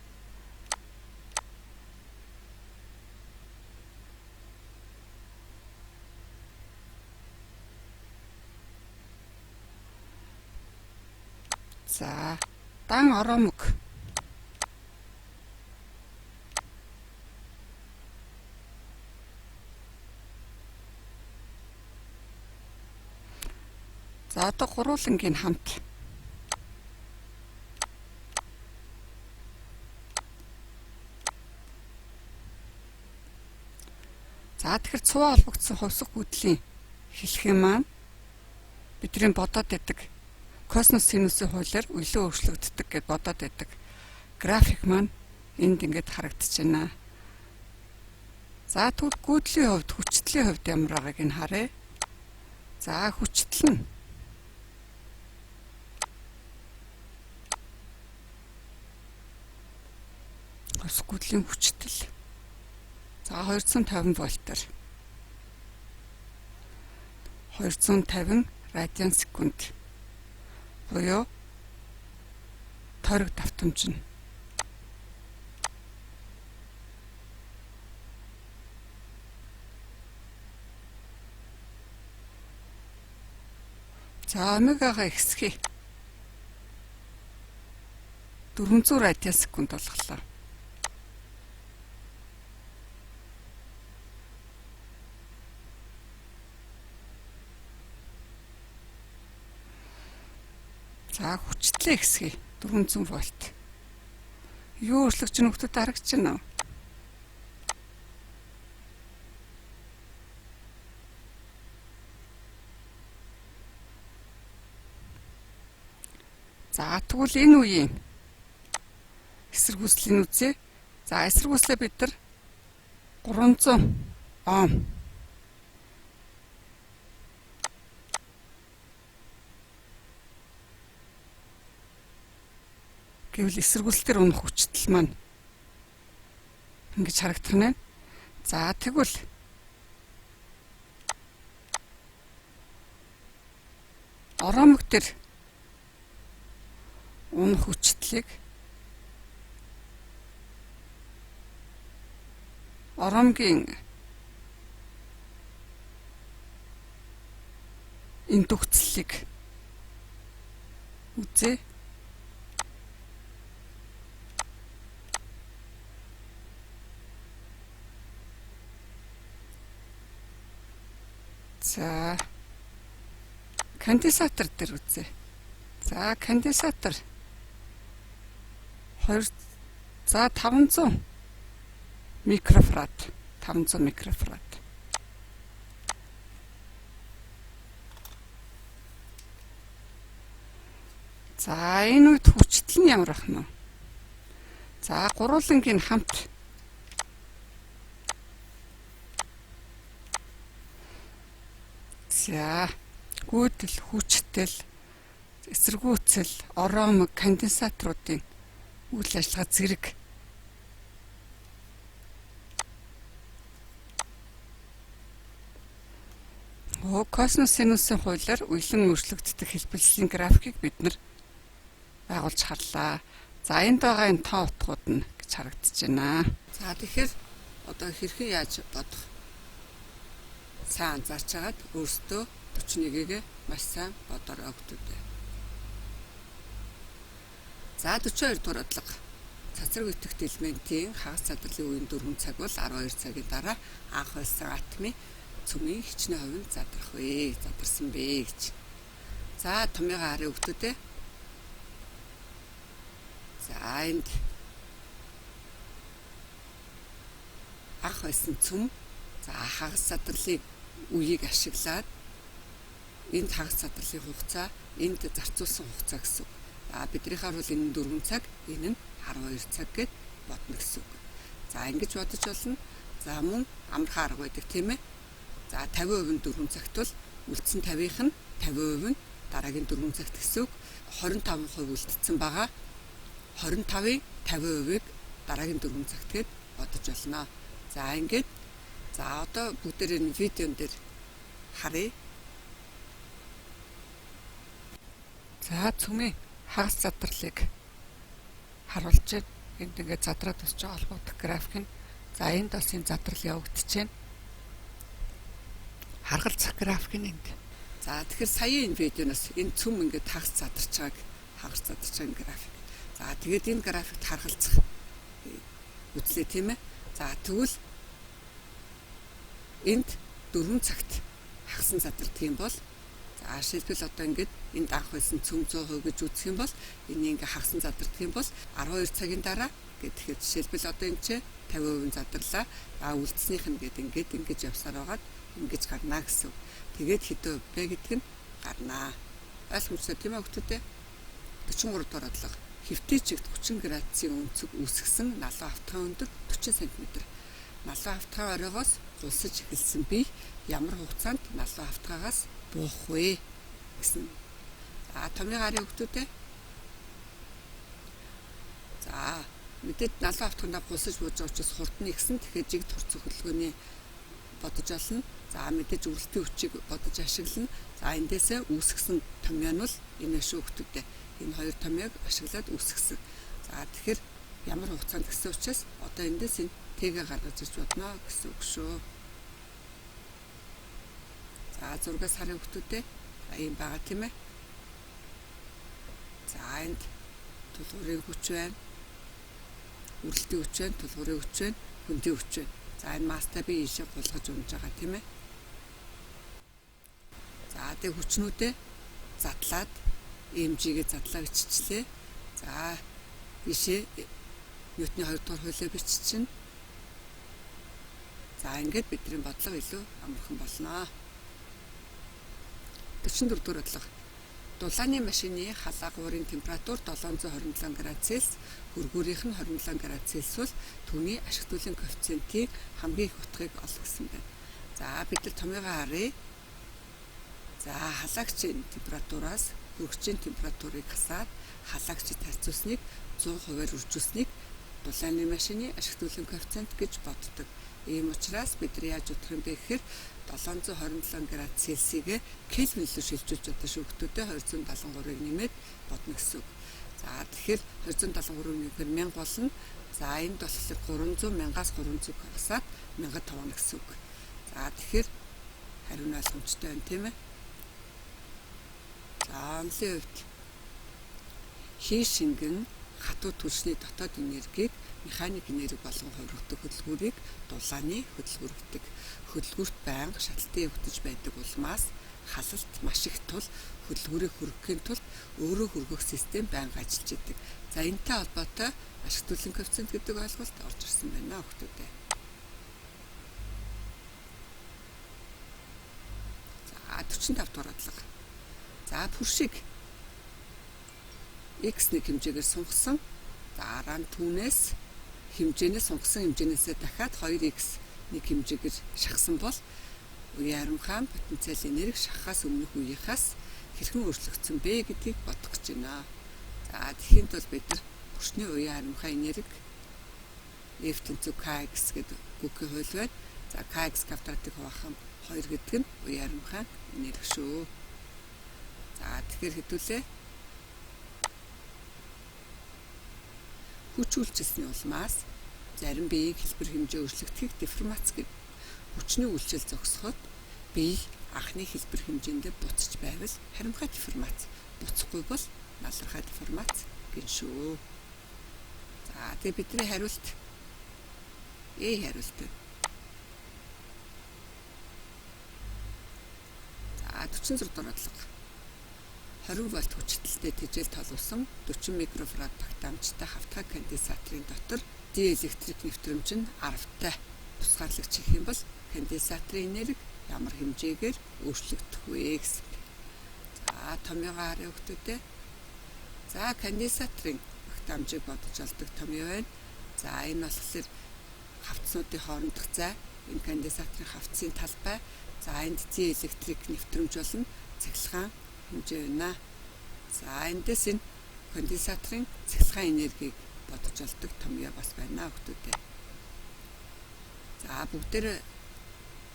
За дан оромог. За одоо гурвуулангийн хамт. За тэгэхээр цуваа холбогдсон хувьсах гүйдлийн хэлхээ маань бидний бодоод байдаг косинус синусын хуулиар үеийн өөрчлөгддөг гэж бодоод байдаг график маань энд ингээд харагдаж байна. За тэгвэл гүйдлийн хувьд хүчтлийн хувьд ямар байгааг нь харъя. За хүчтэл нь хувьсах гүйдлийн хүчтэл. За 250 вольтоор 250 радиан секунд буюу тойрог давтамж нь. За омегагаа ихсхий 400 радиан секунд болголоо. За хүчтэй хэсгийг 400 вольт. Юу өөрчлөгч нь хүүхдэд харагдаж байна уу? За тэгвэл энэ үеийн эсэргүүцлийн үзье. За эсэргүүцлээ бид нар 300 ом гэвэл эсэргүүцлээр унах хүчтэл маань ингэж харагдах нь. За тэгвэл оромог дээр унах хүчтлийг оромгийн энэ төгсөлийг үзье. За конденсатор дээр үзье. За конденсатор 500 микрофарад. 500 микрофарад. За энэ үед хүчтэл нь ямар ах нь вэ? За гурвангийн хамт за гүйтэл, хүчтэл, эсэргүүцэл, оромог, конденсаторуудын үйл ажиллагаа зэрэг косинус синусын хуулиар уялан өөрчлөгддөг хэлбэлслийн графикийг бид нар байгуулж харлаа. За энд байгаа энэ тоо утгууд нь гэж харагдаж байна. За тэгэхээр одоо хэрхэн яаж бодох? Сайн анзаарч хагаад өөртөө 41-ийг маш сайн бодорой өгдөө. За 42 дугаар бодлого. Цацраг үтгт элементийн хагас задралын үеийн 4 цаг бол 12 цагийн дараа анх байсан атомын цөмийн хичнээн хувийн задрах вэ? Задарсан бэ гэж. За томьёогоо харъя өгдөө. За энд анх байсан цөм за хагас задралын үеийг ашиглаад энд хагас задралын хугацаа энд зарцуулсан хугацаа гэсэн. За биднийхээр бол энэ 4 цаг, энэ нь 12 цаг гэд бодно гэсэн үг. За ингэж бодож болно. За мөн амархан арга байдаг тийм ээ. За 50% нь 4 цагт бол үлдсэн 50-ийнх нь 50% нь дараагийн 4 цагт гэсэн үг. 25% үлдсэн байгаа. 25-ийн 50%-ийг дараагийн 4 цагт гэд бодож болно. За ингэж за одоо бүгдээр энэ видеон дээр харъя. За цөмийн хагас задралыг харуулж байна. Энд ингээд задраад босч байгаа холбогдох график нь. За энд бас энэ задрал явагдаж байна. Харгалзах график нь энд. За тэгэхээр сая энэ видеоноос энэ цөм ингээд хагас задарч байгааг хагас задарч байгаа график. За тэгээд энэ графикт харгалзах үзлээ тийм ээ. За тэгвэл энд 4 цагт хагасан задрдаг юм бол за шилбэл одоо ингээд энд анх байсан цөм 100% гэж үзэх юм бол энэ ингээ хагасан задардаг юм бол 12 цагийн дараа гэхэд жишээлбэл одоо энэ ч 50% задарлаа. За үлдснийх нь ингээд ингэж явсаар байгаад ингэж гарнаа гэсэн. Тэгээд хэдэн вэ гэдэг нь гарнаа. Ойлгомжтой тийм ээ хүмүүстээ. 43 дугаар бодлого. Хэвтээ чигт 30 градусын өнцөг үүсгэсэн налуу автгын өндөр 40 см. Налуу автгын оройгоос гулсаж эхэлсэн бие ямар хугацаанд налуу автгаагаас буух вэ гэсэн. За томьёо харъя хүмүүстээ. За мэдээд налуу автгандаа гулсаж бууж байгаа учраас хурдны гэсэн тэгэхээр жигд хурц хөдөлгөөний бодож олно. За мэдээж үрэлтийн хүчийг бодож ашиглана. За эндээсээ үүсгэсэн томьёо нь бол энэ шүү хүмүүстээ. Энэ хоёр томьёог ашиглаад үүсгэсэн. За тэгэхээр ямар хугацаанд гэсэн учраас одоо эндээс энэ тэгээ гаргаж ирж бодно гэсэн үг шүү. За зургаас харъя хүмүүстээ. За ийм байгаа тийм ээ. За энд тулгуурын хүч байна. Үрэлтийн хүч байна, тулгуурын хүч байна, хөндийн хүч байна. За энэ мастай би ийшээ гулгаж унж байгаа тийм ээ. За тэг хүчнүүдээ задлаад EMG-гээ задлаа биччихлээ. За ийшээ Ньютоны 2 дугаар хуулийг биччихнэ. За ингээд бидний бодлого илүү амархан болно. 44 дугаар бодлого. Дулааны машины халагуурын температур 727 градус Цельс, хөргөөрийнх нь 27 градус Цельс бол түүний ашиглуулын коэффициентийн хамгийн их утгыг олох гэсэн байна. За бид нар томьёогоо харъя. За халагчийн температураас хөргөчийн температурыг хасаад халагчид харьцуулсныг 100%-аар үржүүлсэнийг дулааны машины ашиглуулын коэффициент гэж боддог. Ийм учраас бид нар яаж бодох юм бэ гэхээр 727 градус Цельсийг Кельвинлөөр шилжүүлж одоо шүүгтүүдэд 273-ыг нэмээд бодно гэсэн үг. За тэгэхээр 273-ыг нэмэхээр 1000 болно. За энд болохоор 300,000-аас 300 хасаад 1005 гэсэн үг. За тэгэхээр хариу нь ойлгомжтой байна тийм ээ. За онлын хувьд хий шингэн хатуу түлшний дотоод энергийг механик энерги болгон хувиргадаг хөдөлгүүрийг дулааны хөдөлгүүр гэдэг. Хөдөлгүүрт байнга шаталтын явагдаж байдаг улмаас халалт маш их тул хөдөлгүүрийг хөргөхийн тулд өөрөө хөргөх систем байнга ажиллаж идэг. За энэтэй холбоотой ашиглуулын коэффициент гэдэг ойлголт орж ирсэн байна хүүхдүүдээ. За 45 дугаар бодлого. За пүршиг x1 хэмжээгээр сунгасан. Дараа нь түүнээс хэмжээнээс сунгасан хэмжээнээсээ дахиад 2x нэг хэмжээгээр шахсан бол үеийн харамхайн потенциал энерги шахахаас өмнөх үеийнхээс хэрхэн өөрчлөгдсөн бэ гэдгийг бодох гэж байна. За тэгэхээр бол бид нар хүчний үеийн харамхайн энерги F тэнцүү kx гэдэг гүкийн хууль байна. За kx квадратыг хуваахын 2 гэдэг нь үеийн харамхайн энерги шүү. За тэгэхээр хэдүүлээ хүч үйлчилсний улмаас зарим биеийг хэлбэр хэмжээ өөрчлөгдөхийг деформац гэдэг. Хүчний үйлчил зогсоход бие анхны хэлбэр хэмжээндээ буцаж байвал харамхай деформац, буцахгүй бол налархай деформац гин шүү. За тэгээ бидний хариулт хариулт. За 46 дугаар бодлого. 20 вольт хүчтэй тэжээл толгосон 40 микрофарад багтаамжтай хавтгай конденсаторын дотор диэлектрик нэвтрэмж нь 10-тай тусгаарлагч хийх юм бол конденсаторын энерги ямар хэмжээгээр өөрчлөгдөх вэ гэсэн. За томьёогоо харъя хүүхдүүдээ. За конденсаторын багтаамжийг бодож олдог томьёо байна. За энэ болохоор хавцнуудын хоорондох зай, энэ конденсаторын хавцын талбай. За энд диэлектрик нэвтрэмж болно цахилгаан хэмжээ байна. За эндээс энэ конденсаторын цахилгаан энергийг бодож олдог томьёо бас байна хүүхдүүдээ. За бүгдээр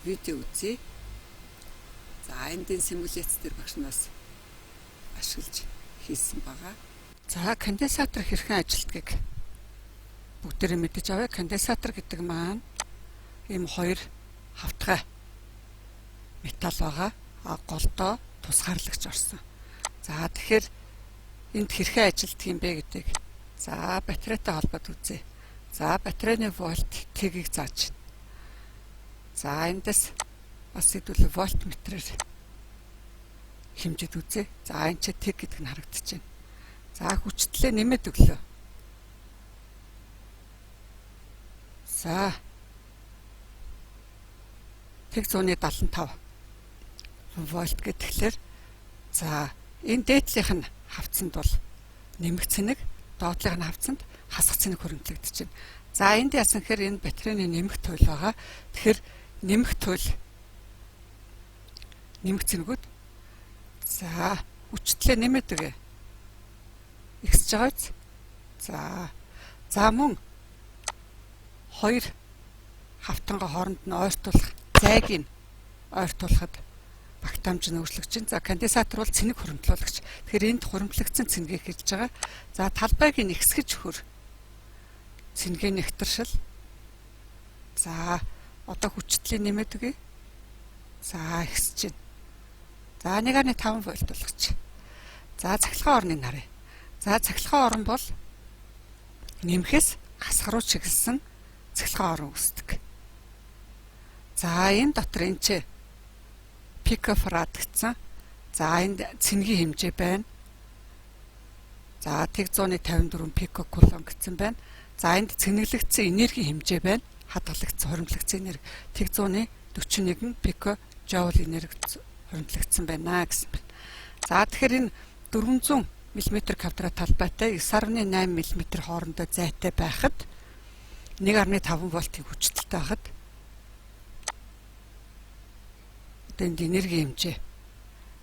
видео үзье. За эндийн симуляц дээр багш нас ашиглаж хийсэн байгаа. За конденсатор хэрхэн ажилладгийг бүгдээр мэдэж авъя. Конденсатор гэдэг маань ийм хоёр хавтгай металл байгаа. Голдоо тусгаарлагч орсон. За тэгэхээр энд хэрхэн ажилладаг юм бэ гэдгийг за батарейтай холбоод үзье. За батарейны вольт Т-ийг зааж. За эндээс бас хэдүүлээ вольтметрээр хэмжээд үзье. За энэ ч Т гэдэг нь харагдаж байна. За хүчтлээ нэмээд өглөө. За Т 175 вольт гэхлээр за энэ дээдлийнх нь хавцанд бол нэмэх цэнэг, доотлынх нь хавцанд хасах цэнэг хөрөнгөлөгдөж байна. За энд яасан гэхээр энэ батарейны нэмэх туйл байгаа. Тэгэхээр нэмэх туйл нэмэх цэнэгүүд за хүчтлээ нэмээд өгье. Ихсэж байгаа биз? За мөн хоёр хавтанга хооронд нь ойртуулах зайг нь ойртуулахад багтаамж нь өөрчлөгдөж байна. За конденсатор бол цэнэг хуримтлуулагч. Тэгэхээр энд хуримтлагдсан цэнгийг хэлж байгаа. За талбайг нь ихсгэж хөр. Цэнгийн нэгтршил. За одоо хүчтлээ нэмээд үгүй. За ихсэж байна. За 1.5 вольт болгоч. За цахилгаан орныг харъя. За цахилгаан орн бол нэмэхээс хасах руу чиглэсэн цахилгаан орн үүсдэг. За энэ дотор энэ ч пикофарад гэсэн. За энд цэнгийн хэмжээ байна. За 154 пикокулон гэсэн байна. За энд цэнэглэгдсэн энерги хэмжээ байна. Хадгалагдсан хуримтлагдсан энерги 141 пикожоул энерги хуримтлагдсан байна гэсэн байна. За тэгэхээр энэ 400 мм квадрат талбайтай 9.8 мм хоорондоо зайтай байхад 1.5 вольтын хүчтэй байхад энд энерги хэмжээ.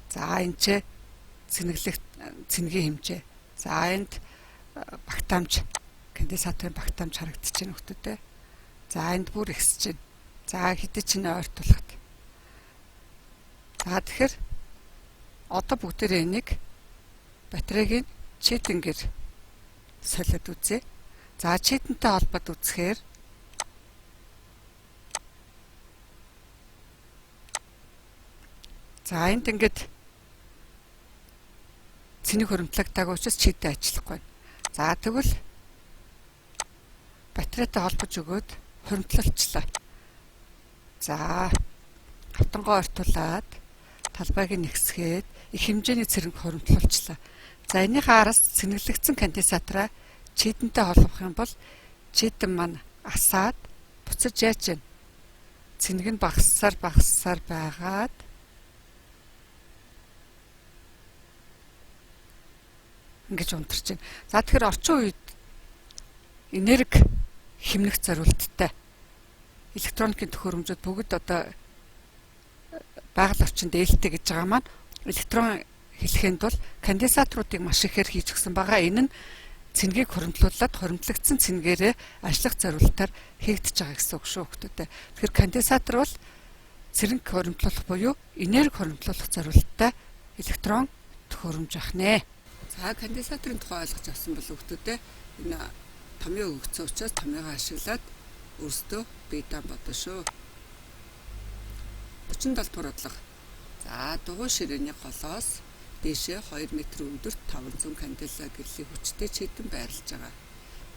За энэ ч цэнгийн хэмжээ. За энд багтаамж конденсаторын багтаамж харагдаж байна хүмүүстээ. За энд бүр ихсэж байна. За хэдий ч ойртуулахад. За тэгэхээр одоо бүгдээрээ энийг батарейгийн читэнгээр солиод үзье. За читэнтэй холбоод үзэхээр за энд ингээд цэник хуримтлагдаагүй учраас читэн ажиллахгүй байна. За тэгвэл батарейтай холбож өгөөд хуримтлалчлаа. За автангоо ойртуулад талбайг нэгсгээд их хэмжээний цэрэнг хуримтлуулчлаа. За энэний араас цэнэглэгдсэн конденсатораа читэнтэй холбох юм бол читэн маань асаад буцаж яаж вэ? Цэнэг нь багассаар байгаад ингэж унтарч байна. За тэгэхээр орчин үед энерги хэмнэх зорилттой электроникийн төхөөрөмжүүд бүгд одоо байгаль орчинд ээлтэй гэж байгаа маань электрон хэлэхэд бол конденсаторуудыг маш ихээр хийж өгсөн байгаа. Энэ нь цэнгийг хуримтлуулад хуримтлагдсан цэнгээрээ ажиллах зорилтоор хийгдэж байгаа гэсэн үг шүү хүмүүстээ. Тэгэхээр конденсатор бол цэрэнг хуримтлуулах буюу энерги хуримтлуулах зорилттой электрон төхөөрөмж ахнэ. За конденсаторын тухай ойлгож авсан бол хүмүүстээ энэ томьёо өгсөн учраас томьёогоо ашиглаад өөрсдөө бие даан бодно шүү. 47 дугаар бодлого. За дугуй ширээний голоос дээшээ 2 м өндөрт 500 кандела гэрлийн хүчтэй читэн байрлаж байгаа.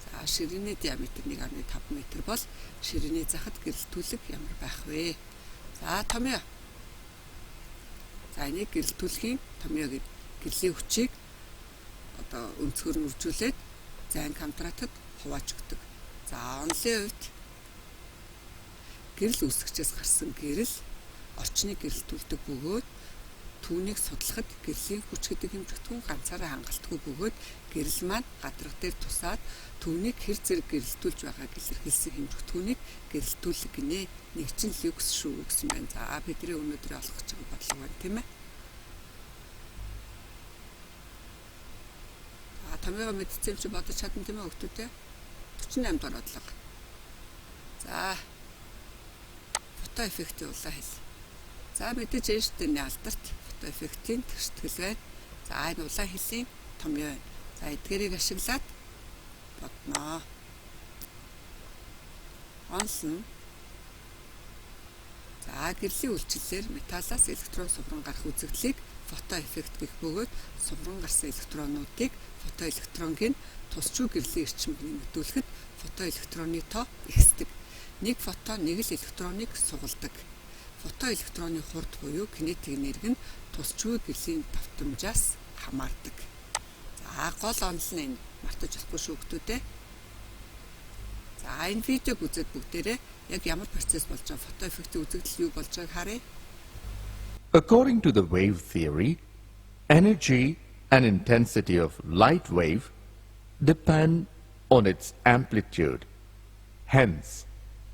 За ширээний диаметр 1.5 м бол ширээний захад гэрэлтүүлэг ямар байх вэ? За томьёо. За энийг гэрэлтүүлэхийн томьёогийн гэрлийн хүчийг одоо өнцгөр нь үржүүлээд зайн контрактад хувааж өгдөг. За онлын хувьд гэрэл үүсгчээс гарсан гэрэл орчныг гэрэлтүүлдэг бөгөөд түүнийг судлахад гэрлийн хүч гэдэг хэмжигдэхүүн ганцаараа хангалтгүй бөгөөд гэрэл маань гадарга дээр тусаад түүнийг хэр зэрэг гэрэлтүүлж байгааг илэрхийлсэн хэмжигдэхүүнийг гэрэлтүүлэг гинэ. Нэг чинь люкс шүү гэсэн байна. За бидний өнөөдөр олох гэж байгаа бодлого байна тийм ээ. Томьёо мэдсэн чи бодож чадна тийм ээ хүмүүстээ. 48 дугаар бодлого. За фото эффектийн улаан хэл. За мэдээж Эйнштейний алдарт фото эффектийн тэгштгэл байна. За энэ улаан хэлийн томьёо байна. За эдгээрийг ашиглаад бодноо. Онсон. За гэрлийн үйлчлэлээр металлаас электрон сувран гарах үзэгдлийг фото эффект гэх бөгөөд сувран гарсан электронуудыг фотоэлектронгийн тусчгүй гэрлийн эрчимд нэмэгдүүлэхэд фотоэлектроны тоо ихсдэг. Нэг фото нэг л электроныг сугалдаг. Фотоэлектроны хурд буюу кинетик энерги нь тусчгүй гэрлийн давтамжаас хамаардаг. За гол онол нь энэ мартаж болохгүй шүү хүмүүстээ. За энэ видеог үзээд бүгдээрээ яг ямар процесс болж байгаа фото эффектийн үзэгдэл юу болж байгааг харъя. According to the wave theory, energy and intensity of light wave depend on its amplitude. Hence,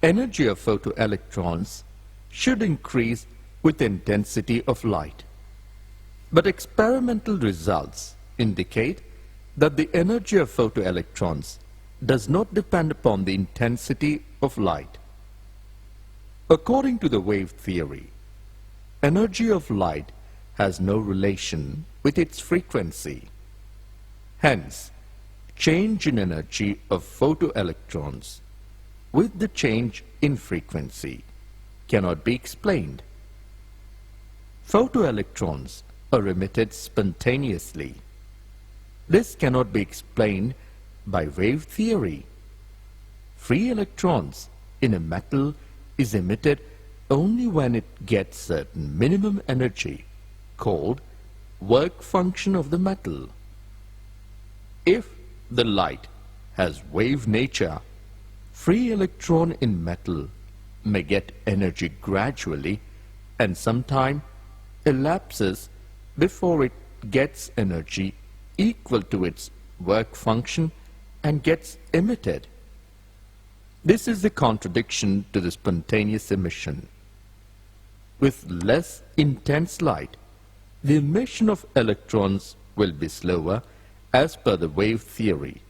energy of photoelectrons should increase with the intensity of light. But experimental results indicate that the energy of photoelectrons does not depend upon the intensity of light. According to the wave theory, energy of light has no relation with its frequency. Hence, change in energy of photoelectrons with the change in frequency cannot be explained. Photoelectrons are emitted spontaneously. This cannot be explained by wave theory. Free electrons in a metal is emitted only when it gets certain minimum energy called work function of the metal. If the light has wave nature, free electron in metal may get energy gradually, and some time elapses before it gets energy equal to its work function and gets emitted. This is the contradiction to the spontaneous emission. With less intense light, the emission of electrons will be slower as per the wave theory.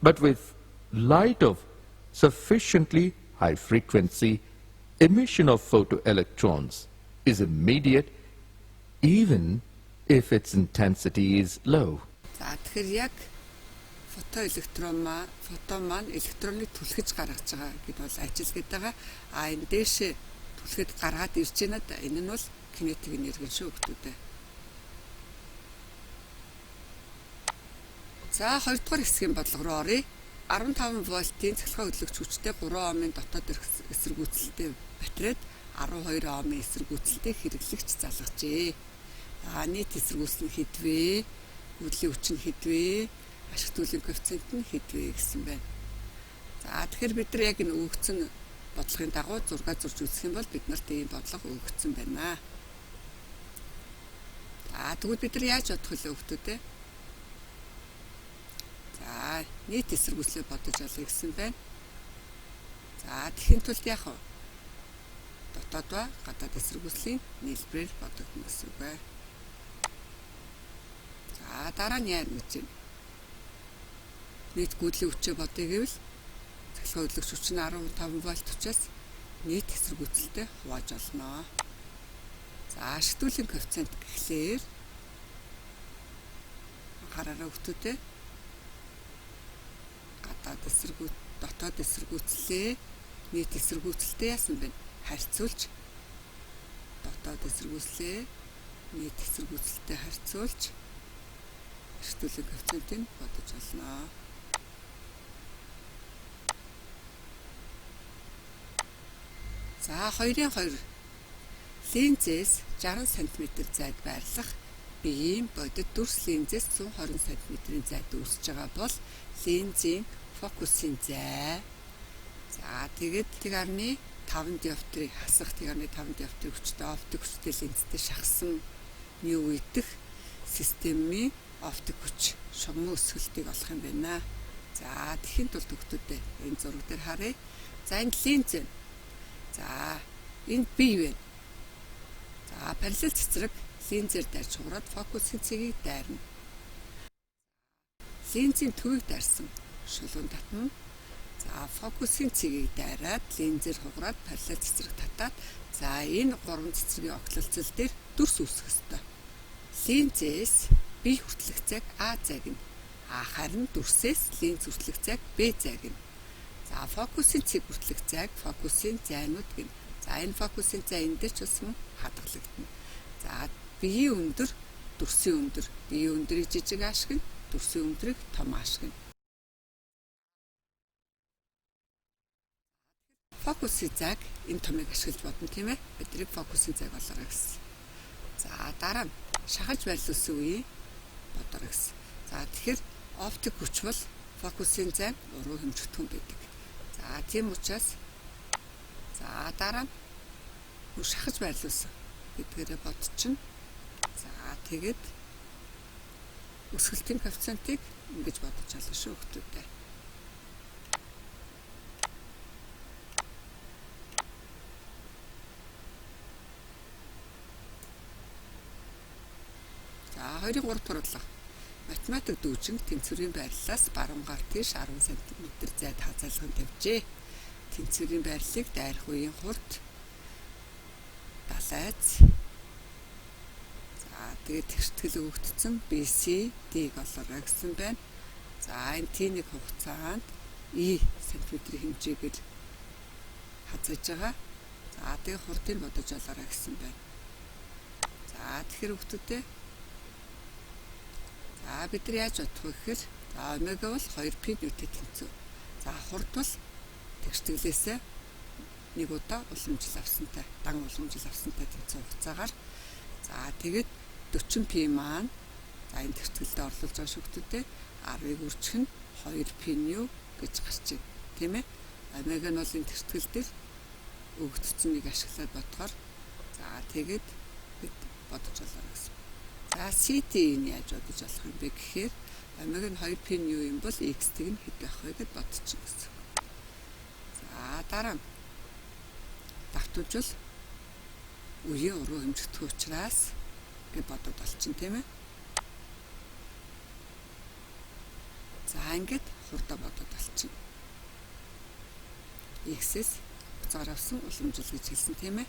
But with light of sufficiently high frequency, emission of photoelectrons is immediate even if its intensity is low. За тэгэхээр яг фотон маань электроныг түлхэж гаргаж байгаа гэдээ бол ажилладаг байгаа. Энэ дээшээ түлхэд гаргаад ирж байна. Энэ нь бол кинетик энерги шүү хүмүүстээ. За 2 дугаар хэсгийн бодлого руу оръё. 15 вольтын цахилгаан хөдлөгч хүчтэй 3 ohмын дотоод эсэргүүцэлтэй батарейд 12 ohмын эсэргүүцэлтэй хэрэглэгч залгажээ. Нийт эсэргүүцэл нь хэдвэ? Хөдлийн хүч нь хэдвэ? Ашигт үлийн коэффициент нь хэдвэ гэсэн байна. За тэгэхээр бид нар яг энэ өгөгдсөн бодлогын дагуу зураг зурж үзэх юм бол бид нарт ийм бодлого өгөгдсөн байна. За тэгвэл бид нар яаж бодох вэ хүмүүстээ? За нийт эсэргүүцлээ бодож олъё гэсэн байна. За тэгэхин тулд яах вэ? Дотоод ба гадаад эсэргүүцлийн нийлбэрээр бодогдно гэсэн үг бай. За дараа нь яа гэж байна? Нийт гүйдлийн хүчээ бодъё гэвэл цахилгаан хөдлөгч хүч нь 15 вольт учраас нийт эсэргүүцэлтэй хувааж олно. За ашигтуулын коэффициент гэхлээр анхаараарай хүмүүстээ. Дотоод эсэргүүцлээ нийт эсэргүүцэлтэй яасан бэ? Харьцуулж дотоод эсэргүүцлээ нийт эсэргүүцэлтэй харьцуулж ашигтуулын коэффициентийг бодож олно. За 2-2 линзээс 60 см зайд байрлах биеийн бодит дүрс линзээс 120 см зайд үүсэж байгаа бол линзийн фокусын зай. За тэгээд 1.5 диоптрийн хасах 1.5 диоптрийн хүчтэй оптик хүчтэй линзтэй шахсан new үедэх системийн оптик хүч шугам өсгөлтийг олох юм байна. За тэхийн тулд хүмүүстээ энэ зураг дээр харъя. За энэ линз. За энэ бие вэ. За параллел цэцрэг линзээр дайрч хугараад фокусын цэгийг дайрна. Линзийн төвийг дайрсан шулуун татна. За фокусын цэгийг дайраад линзээр хугараад параллел цэцрэг татаад за энэ 3 цэцрийн оглолцол дээр дүрс үүсэх ёстой. Линзээс бие хүртэлх цаг А зайг нь харин дүрсээс линз хүртэлх цаг Б зайг нь. За фокусын цэг хүртэлх цаг фокусын зайнууд гин. За энэ фокусын зай энэ дээр ч бас хадгалагдана. За биеийн өндөр, дүрсийн өндөр, биеийн өндрийг жижиг ашиг нь, дүрсийн өндрийг том ашиг нь. Фокусын цаг энэ томыг ашиглаж бодно тийм ээ. Бидний фокусын цаг болоорой гэсэн. За дараа нь шахаж байрлуулсан үеийн бодоорой гэсэн. За тэгэхээр оптик хүч бол фокусын зай уруу хэмжигдэхүүн байдаг. За тийм учраас за дараа нь шахаж байрлуулсан гэдгээрээ бодчихно. За тэгээд өсгөлтийн коэффициентийг ингэж бодож олно шүү хүмүүстээ. За 2-3 дугаар математик дүүжин тэнцвэрийн байрлалаас баруунгаар тийш 10 см зайд хазайлган тавьжээ. Тэнцвэрийн байрлалыг дайрах үеийн хурд далайц. За тэгээд тэгштгэл өгөгдсөн BC D-г олоорой гэсэн байна. За энэ T-ний хугацаанд E сантиметрийн хэмжээгээр хазайж байгаа. За тэгээд хурдыг бодож олоорой гэсэн байна. За тэгэхээр хүмүүстээ за бид нар яаж бодох вэ гэхээр за омега бол 2π ньютон тэнцүү. За хурд бол тэгштэглээсээ нэг удаа уламжил авсантай, дан уламжил авсантай тэнцүү хугацаагаар за тэгээд 40π маань За энэ төвчлөлдөө орлуулж байгаа шүгтүүдээ 10-ыг үржих нь 2πν гэж гарч байна. Тийм ээ. Омега нь бол энэ төвчлөл дээр өгөгдсөн нэг ашиглаад бодохоор за тэгээд бид бодож олоо гэсэн. За CT-ийг яаж бодож болох юм бэ гэхээр омега нь 2πν юм бол x-ийг нь хэд байх вэ гэж бодчихно гэсэн. За дараа нь давтуулжвал үеийн уруу хэмжигдэх учраас гэж бодоод олчихно тийм ээ. За ингээд хурдаа бодоод олчихно. X-с буцаар авсан уламжил гэж хэлсэн тийм ээ.